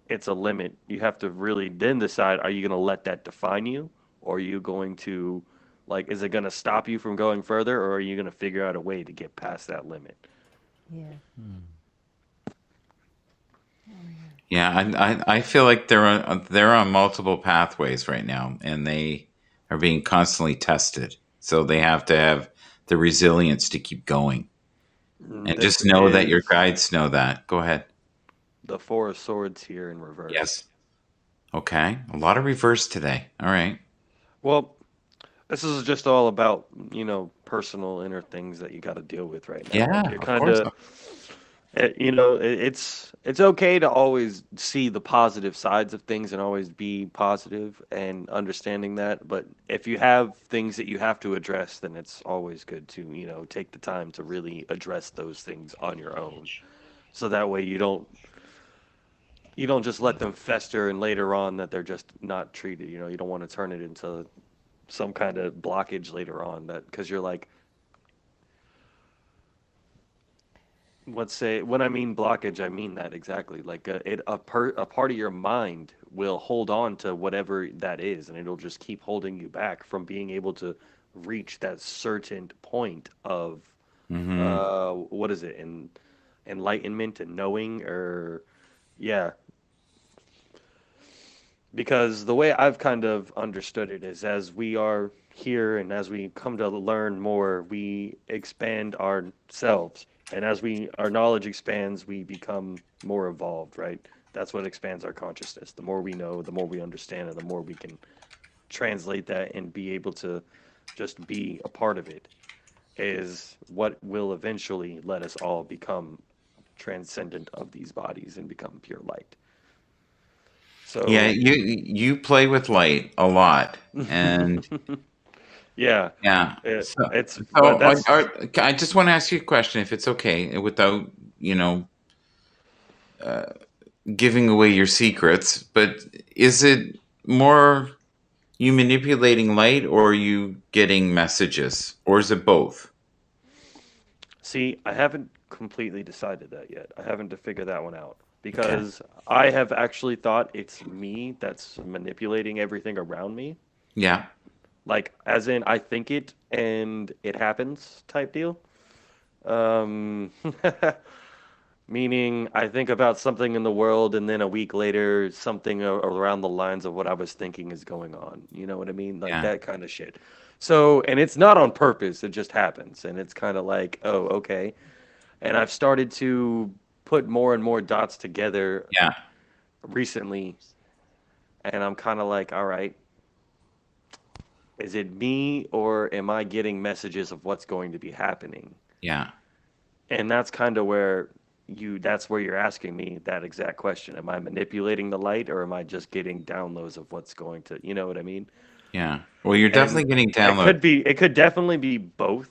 Speaker 2: it's a limit, you have to really then decide, are you going to let that define you, or are you going to, like, is it going to stop you from going further, or are you going to figure out a way to get past that limit?
Speaker 4: Yeah.
Speaker 1: Yeah, I feel like they're on multiple pathways right now, and they are being constantly tested. So they have to have the resilience to keep going, and
Speaker 2: This
Speaker 1: just know that your
Speaker 2: is
Speaker 1: guides know that. Go ahead.
Speaker 2: the Four of Swords here in reverse.
Speaker 1: Yes. Okay. A lot of reverse today. All right.
Speaker 2: Well, this is just all about, personal inner things that you got to deal with right now.
Speaker 1: Yeah,
Speaker 2: Like you're
Speaker 1: of
Speaker 2: kind
Speaker 1: course.
Speaker 2: of, it's okay to always see the positive sides of things and always be positive and understanding that. But if you have things that you have to address, then it's always good to, take the time to really address those things on your own. So that way you don't just let them fester and later on that they're just not treated. You don't want to turn it into some kind of blockage later on that because you're like, let's say when I mean blockage, I mean that exactly. Like a part of your mind will hold on to whatever that is, and it'll just keep holding you back from being able to reach that certain point of
Speaker 1: Mm-hmm.
Speaker 2: what is it, enlightenment and knowing, or yeah. Because the way I've kind of understood it is as we are here and as we come to learn more, we expand ourselves. And as our knowledge expands, we become more evolved, right? That's what expands our consciousness. The more we know, the more we understand, and the more we can translate that and be able to just be a part of it is what will eventually let us all become transcendent of these bodies and become pure light.
Speaker 1: Yeah,
Speaker 2: So
Speaker 1: you play with light a lot, and
Speaker 2: yeah,
Speaker 1: yeah. So,
Speaker 2: but that's
Speaker 1: I just want to ask you a question, if it's okay, without you know giving away your secrets. But is it more you manipulating light, or are you getting messages, or is it both?
Speaker 2: see, I haven't completely decided that yet. I haven't to figure that one out
Speaker 1: Okay.
Speaker 2: because I have actually thought it's me that's manipulating everything around me.
Speaker 1: Yeah.
Speaker 2: Like, as in, I think it and it happens type deal. Um, Meaning, I think about something in the world, and then a week later, something around the lines of what I was thinking is going on. You know what I mean? Like
Speaker 1: Yeah.
Speaker 2: that kind of shit. So, and it's not on purpose, it just happens. And it's kind of like, oh, okay. And I've started to put more and more dots together
Speaker 1: Yeah.
Speaker 2: recently. And I'm kind of like, all right, is it me or am I getting messages of what's going to be happening?
Speaker 1: Yeah.
Speaker 2: And that's kind of where that's where you're asking me that exact question. Am I manipulating the light or am I just getting downloads of what's going to, you know what I mean?
Speaker 1: Yeah. Well, you're
Speaker 2: And
Speaker 1: definitely getting download.
Speaker 2: it could definitely be both.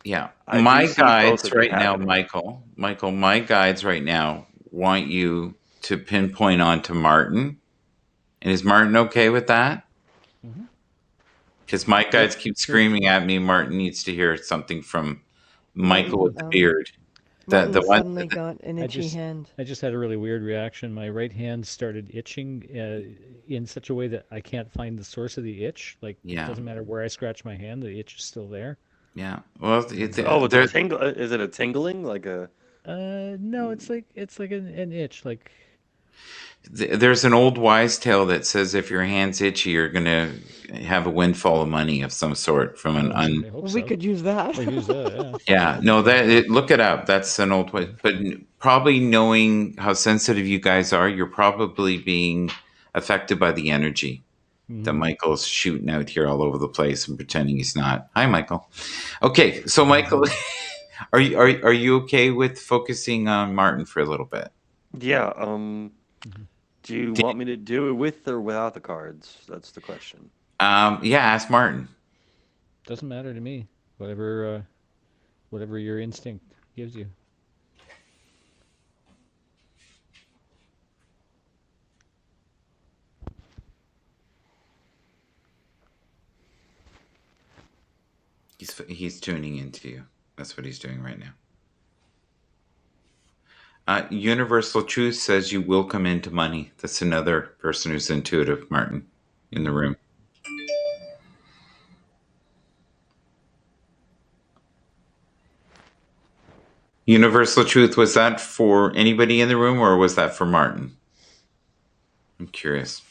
Speaker 1: Yeah.
Speaker 2: I do
Speaker 1: My
Speaker 2: see both
Speaker 1: guides
Speaker 2: of it
Speaker 1: right now,
Speaker 2: happening.
Speaker 1: Michael, my guides right now want you to pinpoint onto Martin. And is Martin okay with that?
Speaker 5: Hmm.
Speaker 1: Because my
Speaker 5: Yep,
Speaker 1: guides keep
Speaker 5: sure.
Speaker 1: screaming at me, Martin needs to hear something from Michael
Speaker 4: Martin,
Speaker 1: with the beard. The
Speaker 4: Martin
Speaker 1: one
Speaker 4: suddenly got an
Speaker 5: I
Speaker 4: itchy
Speaker 5: just
Speaker 4: hand.
Speaker 5: I just had a really weird reaction. My right hand started itching in such a way that I can't find the source of the itch. Like it
Speaker 1: yeah.
Speaker 5: doesn't matter where I scratch my hand, the itch is still there.
Speaker 1: Yeah. Well,
Speaker 2: Oh, with the
Speaker 1: there
Speaker 2: tingle, is it a tingling? Like a,
Speaker 5: No, it's like an itch. Like
Speaker 1: there's an old wise tale that says if your hand's itchy, you're gonna have a windfall of money of some sort from an
Speaker 5: oh, I certainly hope
Speaker 4: We
Speaker 5: so.
Speaker 4: could use that.
Speaker 5: We'll use that. Yeah.
Speaker 1: Yeah, no, look it up. That's an old way. But probably knowing how sensitive you guys are, you're probably being affected by the energy that
Speaker 5: Hmm.
Speaker 1: Michael's shooting out here all over the place and pretending he's not. Hi, Michael. Okay, so Michael, are you okay with focusing on Martin for a little bit?
Speaker 2: yeah.
Speaker 5: Hmm.
Speaker 2: Do you
Speaker 1: Do-
Speaker 2: want me to do it with or without the cards? That's the question.
Speaker 1: Yeah, ask Martin.
Speaker 5: Doesn't matter to me. Whatever your instinct gives you.
Speaker 1: He's tuning into you. That's what he's doing right now. Universal Truth says you will come into money. That's another person who's intuitive, Martin, in the room. Universal Truth, was that for anybody in the room or was that for Martin? I'm curious.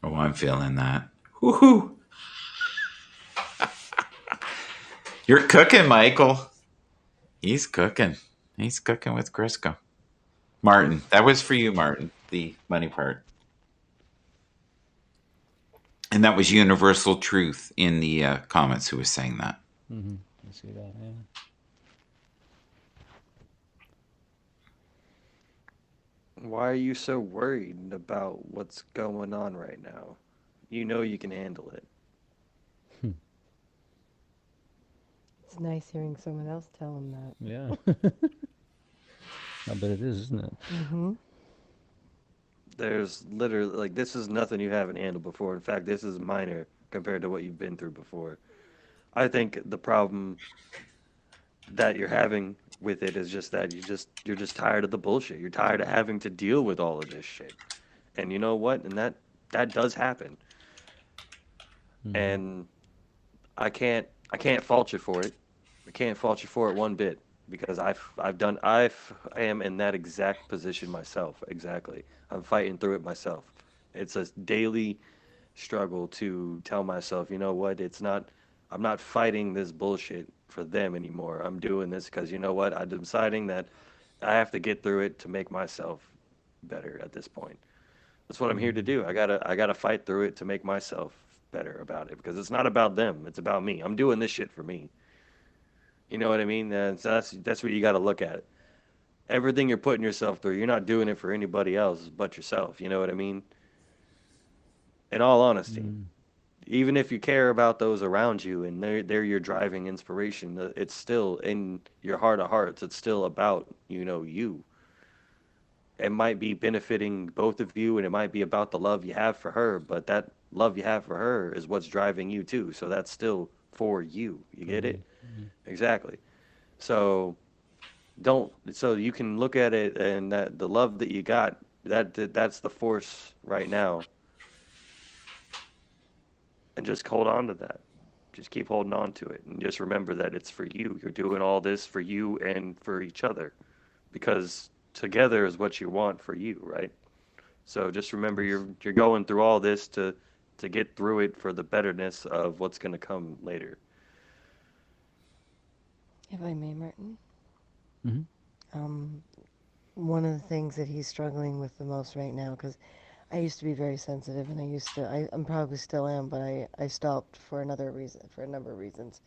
Speaker 1: Oh, I'm feeling that. Woohoo! You're cooking, Michael. He's cooking. He's cooking with Crisco. Martin, that was for you, Martin, the money part. And that was Universal Truth in the comments who was saying that.
Speaker 5: Hmm. I see that. Yeah.
Speaker 2: Why are you so worried about what's going on right now? You know you can handle it.
Speaker 4: It's nice hearing someone else tell him that.
Speaker 5: Yeah. I bet it is, isn't it?
Speaker 4: Mm-hmm.
Speaker 2: There's literally, like, this is nothing you haven't handled before. In fact, this is minor compared to what you've been through before. I think the problem that you're having with it is just that you're just tired of the bullshit. You're tired of having to deal with all of this shit. And you know what? And that does happen.
Speaker 5: Hmm.
Speaker 2: And I can't fault you for it. I can't fault you for it one bit because I am in that exact position myself. Exactly. I'm fighting through it myself. It's a daily struggle to tell myself, you know what? I'm not fighting this bullshit for them anymore. I'm doing this because you know what? I'm deciding that I have to get through it to make myself better at this point. That's what I'm here to
Speaker 5: Hmm.
Speaker 2: do. I gotta fight through it to make myself better about it because it's not about them. It's about me. I'm doing this shit for me. You know what I mean? So that's what you got to look at. Everything you're putting yourself through, you're not doing it for anybody else but yourself. You know what I mean? In all honesty,
Speaker 5: Hmm.
Speaker 2: even if you care about those around you and they're your driving inspiration, it's still in your heart of hearts. It's still about you. it might be benefiting both of you, and it might be about the love you have for her, but that love you have for her is what's driving you too. So that's still for you. You
Speaker 5: For
Speaker 2: get
Speaker 5: me.
Speaker 2: it? Exactly. So don't so you can look at it and that the love that you got, that's the force right now, and just hold on to that. Just keep holding on to it, and just remember that it's for you. You're doing all this for you and for each other, because together is what you want for you, right? So just remember
Speaker 5: Yes.
Speaker 2: you're going through all this to get through it for the betterness of what's going to come later.
Speaker 4: If I may, Martin.
Speaker 5: Hmm.
Speaker 4: Um, One of the things that he's struggling with the most right now, because I used to be very sensitive, and I'm probably still am, but I stopped for another reason, for a number of reasons,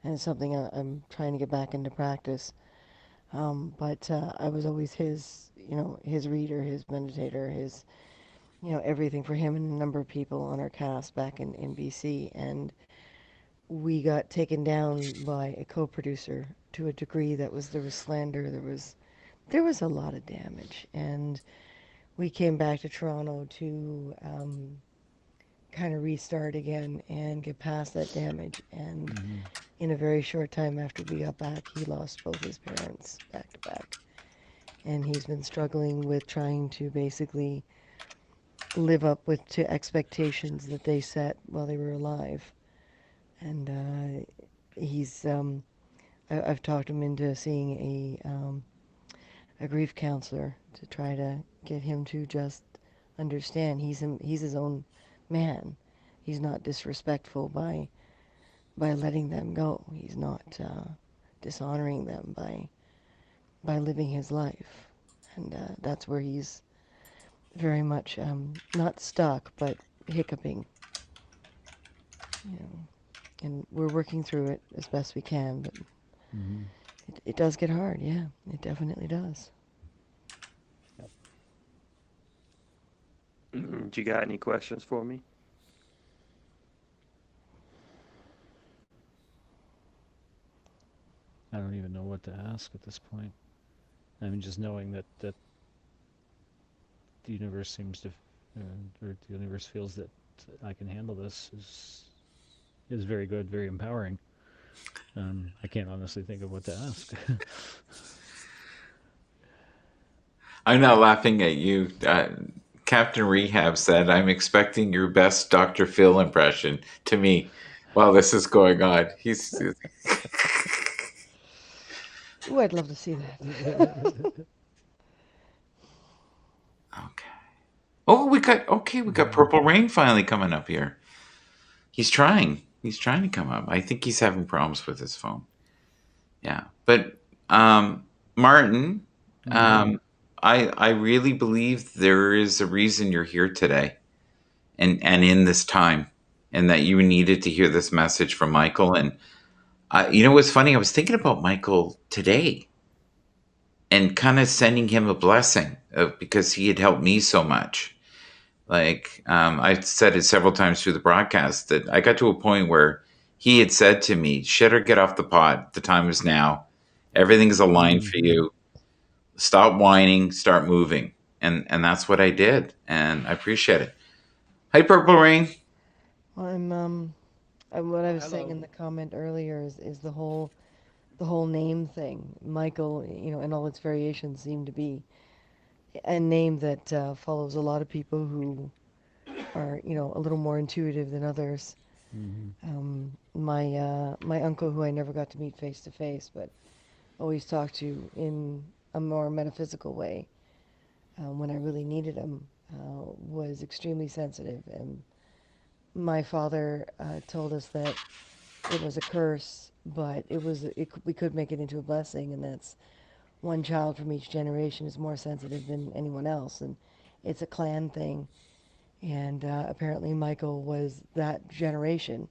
Speaker 4: and it's something I'm trying to get back into practice. But I was always his reader, his meditator, everything for him and a number of people on our cast back in BC, and we got taken down by a co-producer to a degree that there was slander, there was a lot of damage, and we came back to Toronto to kind of restart again and get past that damage. And
Speaker 5: Hmm.
Speaker 4: in a very short time after we got back, he lost both his parents back to back. And he's been struggling with trying to basically live up to expectations that they set while they were alive. And he's I've talked him into seeing a grief counselor to try to get him to just understand he's his own man. He's not disrespectful by letting them go. He's not dishonoring them by living his life, and that's where he's very much not stuck, but hiccuping. You know, and we're working through it as best we can, but
Speaker 5: Hmm.
Speaker 4: it does get hard. Yeah, it definitely does.
Speaker 5: Yep.
Speaker 2: Do you got any questions for me?
Speaker 5: I don't even know what to ask at this point. I mean, just knowing that the universe seems to, or the universe feels that I can handle this is very good, very empowering. I can't honestly think of what to ask.
Speaker 1: I'm not laughing at you. Captain Rehab said, I'm expecting your best Dr. Phil impression to me while this is going on. He's
Speaker 4: Ooh, I'd love to see that.
Speaker 1: okay. Oh, we got
Speaker 5: Mhm.
Speaker 1: Purple Rain finally coming up here. He's trying. He's trying to come up. I think he's having problems with his phone. Yeah. But Martin,
Speaker 5: Mhm.
Speaker 1: um I really believe there is a reason you're here today and in this time and that you needed to hear this message from Michael. And you know what's funny? I was thinking about Michael today and kind of sending him a blessing because he had helped me so much. Like I said it several times through the broadcast that I got to a point where he had said to me, "Shit or get off the pot. The time is now. Everything's aligned for
Speaker 5: Mhm.
Speaker 1: you. Stop whining. Start moving." And that's what I did, and I appreciate it. Hi, Purple Rain.
Speaker 4: Well, what I was saying
Speaker 6: Hello.
Speaker 4: in the comment earlier is the whole name thing. Michael, and all its variations seem to be a name that follows a lot of people who are, a little more intuitive than others.
Speaker 5: Mhm.
Speaker 4: My uncle, who I never got to meet face to face, but always talked to in a more metaphysical way, when I really needed him, was extremely sensitive. And my father told us that it was a curse, but we could make it into a blessing, and that's one child from each generation is more sensitive than anyone else, and it's a clan thing. And apparently, Michael was that generation.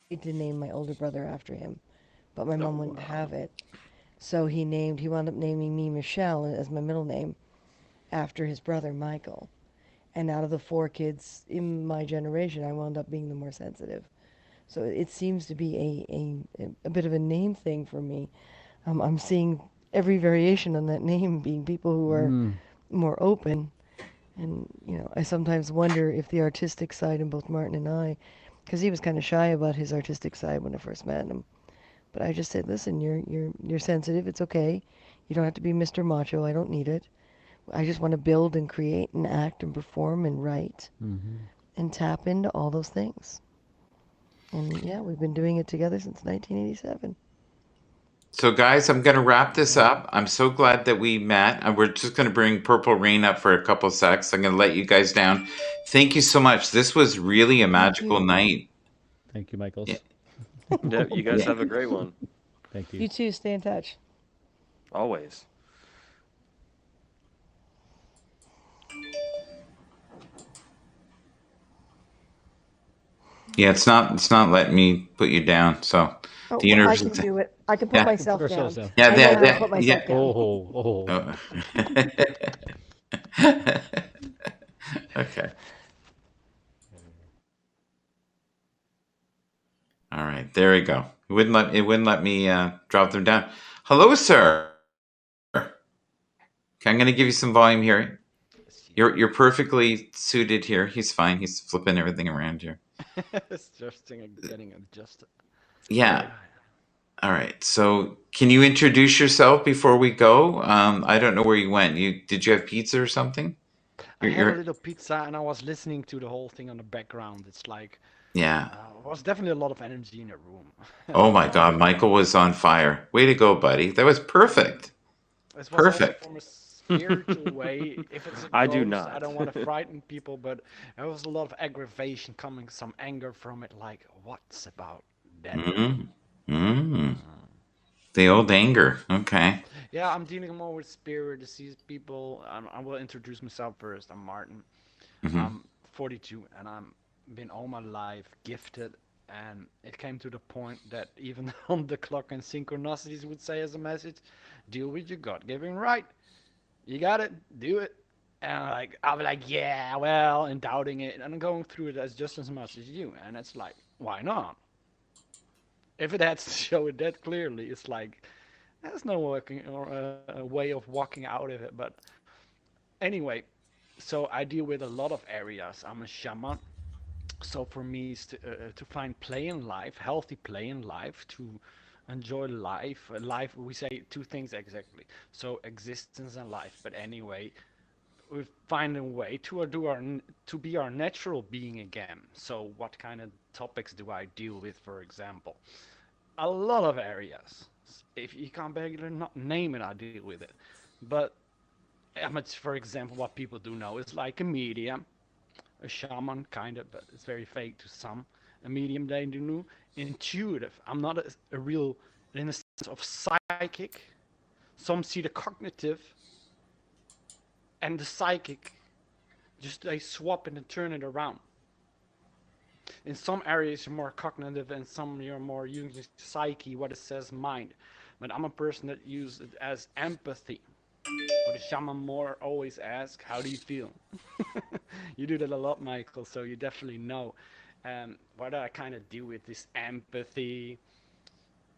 Speaker 4: To name my older brother after him, but my
Speaker 2: Oh
Speaker 4: mom wouldn't
Speaker 2: wow.
Speaker 4: have it. So he wound up naming me Michelle as my middle name after his brother Michael. And out of the four kids in my generation, I wound up being the more sensitive. So it seems to be a bit of a name thing for me. I'm seeing every variation on that name being people who are
Speaker 5: Mm.
Speaker 4: more open. And, you know, I sometimes wonder if the artistic side in both Martin and I, because he was kind of shy about his artistic side when I first met him. But I just said, listen, you're sensitive. It's okay. You don't have to be Mr. Macho. I don't need it. I just want to build and create and act and perform and write
Speaker 5: Mm-hmm.
Speaker 4: and tap into all those things. And yeah, we've been doing it together since 1987.
Speaker 1: So, guys, I'm going to wrap this up. I'm so glad that we met. And we're just going to bring Purple Rain up for a couple secs. I'm going to let you guys down. Thank you so much. This was really a magical
Speaker 4: you.
Speaker 1: night.
Speaker 5: Thank you, Michaels.
Speaker 1: Yeah.
Speaker 2: Yeah, you guys
Speaker 1: Yeah.
Speaker 2: have a great one.
Speaker 5: Thank
Speaker 4: You
Speaker 5: you.
Speaker 4: too. Stay in touch.
Speaker 2: Always.
Speaker 1: Yeah, it's not letting me put you down. So
Speaker 4: Oh,
Speaker 1: the
Speaker 4: well, I
Speaker 1: universe.
Speaker 4: can do it. I can put
Speaker 1: Yeah.
Speaker 4: myself
Speaker 5: Put
Speaker 4: down.
Speaker 5: ourselves down.
Speaker 1: Yeah,
Speaker 4: I know how to put myself down.
Speaker 5: Oh.
Speaker 1: Oh. Okay. All right. There we go. It wouldn't let me drop them down. Hello, sir. Okay, I'm going to give you some volume here. You're perfectly suited here. He's fine. He's flipping everything around here.
Speaker 6: It's just getting adjusted.
Speaker 1: Yeah. All right. So, can you introduce yourself before we go? I don't know where you went. Did you have pizza or something?
Speaker 6: I had a
Speaker 1: You're-
Speaker 6: little pizza and I was listening to the whole thing on the background. It's like,
Speaker 1: yeah.
Speaker 6: was definitely a lot of energy in the room.
Speaker 1: Oh my God, Michael was on fire. Way to go, buddy. That was perfect.
Speaker 6: It was
Speaker 1: Perfect.
Speaker 6: also from a spiritual way. If it's a
Speaker 2: I do
Speaker 6: ghost,
Speaker 2: not.
Speaker 6: I don't want to frighten people, but there was a lot of aggravation coming, some anger from it. Like, what's about that?
Speaker 1: Mm. Mm. The old anger. Okay.
Speaker 6: Yeah, I'm dealing more with spirit, deceased people. I will introduce myself first. I'm Martin.
Speaker 1: Mhm.
Speaker 6: I'm 42 and I'm been all my life gifted, and it came to the point that even on the clock and synchronicities would say as a message, deal with your God-given right. You got it, do it. And I'll be like, yeah, well, and doubting it, and I'm going through it as just as much as you. And it's like, why not? If it has to show it that clearly, it's like there's no working or a way of walking out of it. But anyway, so I deal with a lot of areas. I'm a shaman, so for me is to find play in life, healthy play in life, to enjoy life. Life, we say two things exactly. So existence and life. But anyway, we find a way to to be our natural being again. So what kind of topics do I deal with, for example? A lot of areas. If you can't barely not name it, I deal with it. But for example, what people do know is like a medium, a shaman, kind of, but it's very fake to some. A medium they do know. Intuitive. I'm not a real, in the sense of psychic. Some see the cognitive and the psychic. Just they swap it and turn it around. In some areas you're more cognitive, and some you're more using psyche, what it says mind. But I'm a person that uses it as empathy. What the shaman more always ask, how do you feel? You do that a lot, Michael, so you definitely know. What I kind of do with this empathy.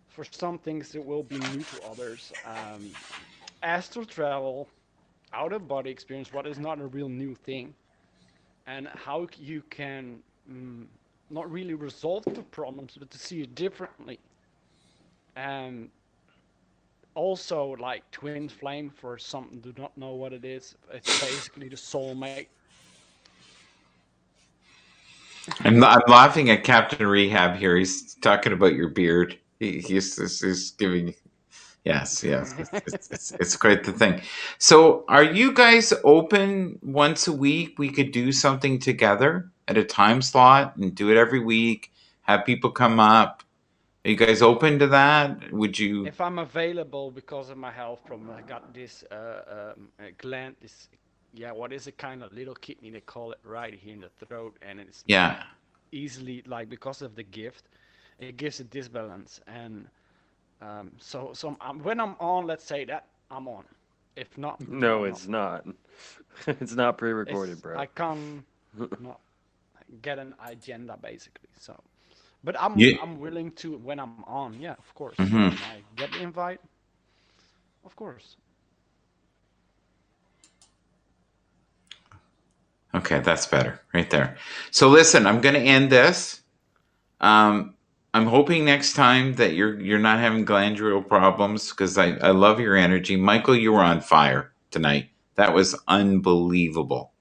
Speaker 6: For some things it will be new to others. Astral travel, out of body experience, what is not a real new thing. And how you can not really resolve the problems, but to see it differently. And also, like twin flame, for some do not know what it is, it's basically the soulmate.
Speaker 1: I'm laughing at Captain Rehab here. He's talking about your beard. He's giving. Yes. It's quite the thing. So, are you guys open once a week? We could do something together at a time slot and do it every week. Have people come up. Are you guys open to that? Would you?
Speaker 6: If I'm available because of my health problem, I got this gland, this, yeah, what is it, kind of little kidney, they call it, right here in the throat, and it's
Speaker 1: Yeah.
Speaker 6: easily, like, because of the gift, it gives a disbalance. And so when I'm on, let's say that I'm on. If not,
Speaker 2: No,
Speaker 6: I'm
Speaker 2: it's not. It's not pre-recorded,
Speaker 6: It's,
Speaker 2: bro.
Speaker 6: I can't not get an agenda basically. So, but I'm
Speaker 1: You-
Speaker 6: I'm willing to when I'm on. Yeah, of course.
Speaker 1: Mhm.
Speaker 6: When I get the invite. Of course.
Speaker 1: Okay, that's better right there. So listen, I'm going to end this. I'm hoping next time that you're not having glandular problems, because I love your energy. Michael, you were on fire tonight. That was unbelievable.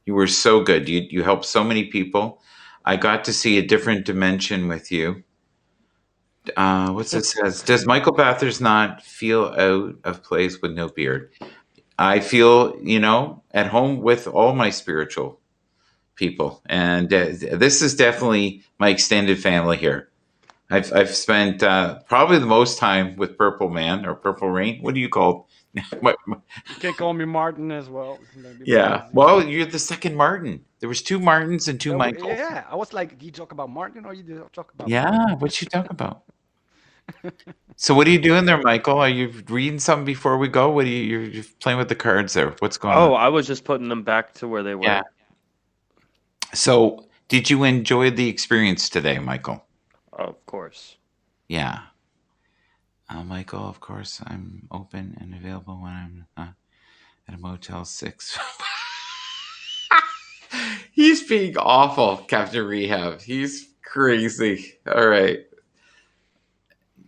Speaker 1: You were so good. You helped so many people. I got to see a different dimension with you. What's it says? Does Michael Bathurst not feel out of place with no beard? I feel, at home with all my spiritual people, and this is definitely my extended family here. I've spent probably the most time with Purple Man or Purple Rain. What do you call? What?
Speaker 6: You can call me Martin as well. Maybe
Speaker 1: Yeah.
Speaker 6: because
Speaker 1: Well, you're the second Martin. There was two Martins and two
Speaker 6: No,
Speaker 1: Michaels.
Speaker 6: yeah, I was like, do you talk about Martin or you talk about
Speaker 1: Yeah. What you talk about? So what are you doing there, Michael? Are you reading something before we go? What are you're playing with the cards there? What's going on?
Speaker 2: Oh, I was just putting them back to where they were.
Speaker 1: Yeah. So did you enjoy the experience today, Michael?
Speaker 2: Of course.
Speaker 1: Yeah. Michael, of course, I'm open and available when I'm at a Motel 6. He's being awful, Captain Rehab. He's crazy. All right.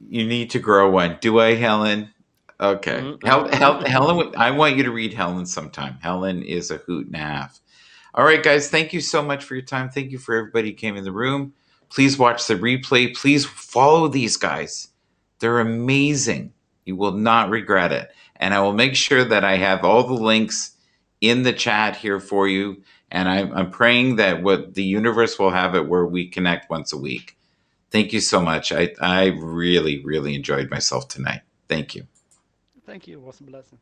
Speaker 1: You need to grow one. Do I, Helen? Okay. Helen, I want you to read Helen sometime. Helen is a hoot and a half. All right, guys. Thank you so much for your time. Thank you for everybody who came in the room. Please watch the replay. Please follow these guys. They're amazing. You will not regret it. And I will make sure that I have all the links in the chat here for you. And I'm praying that the universe will have it where we connect once a week. Thank you so much. I really, really enjoyed myself tonight. Thank you.
Speaker 6: Thank you. It was a blessing.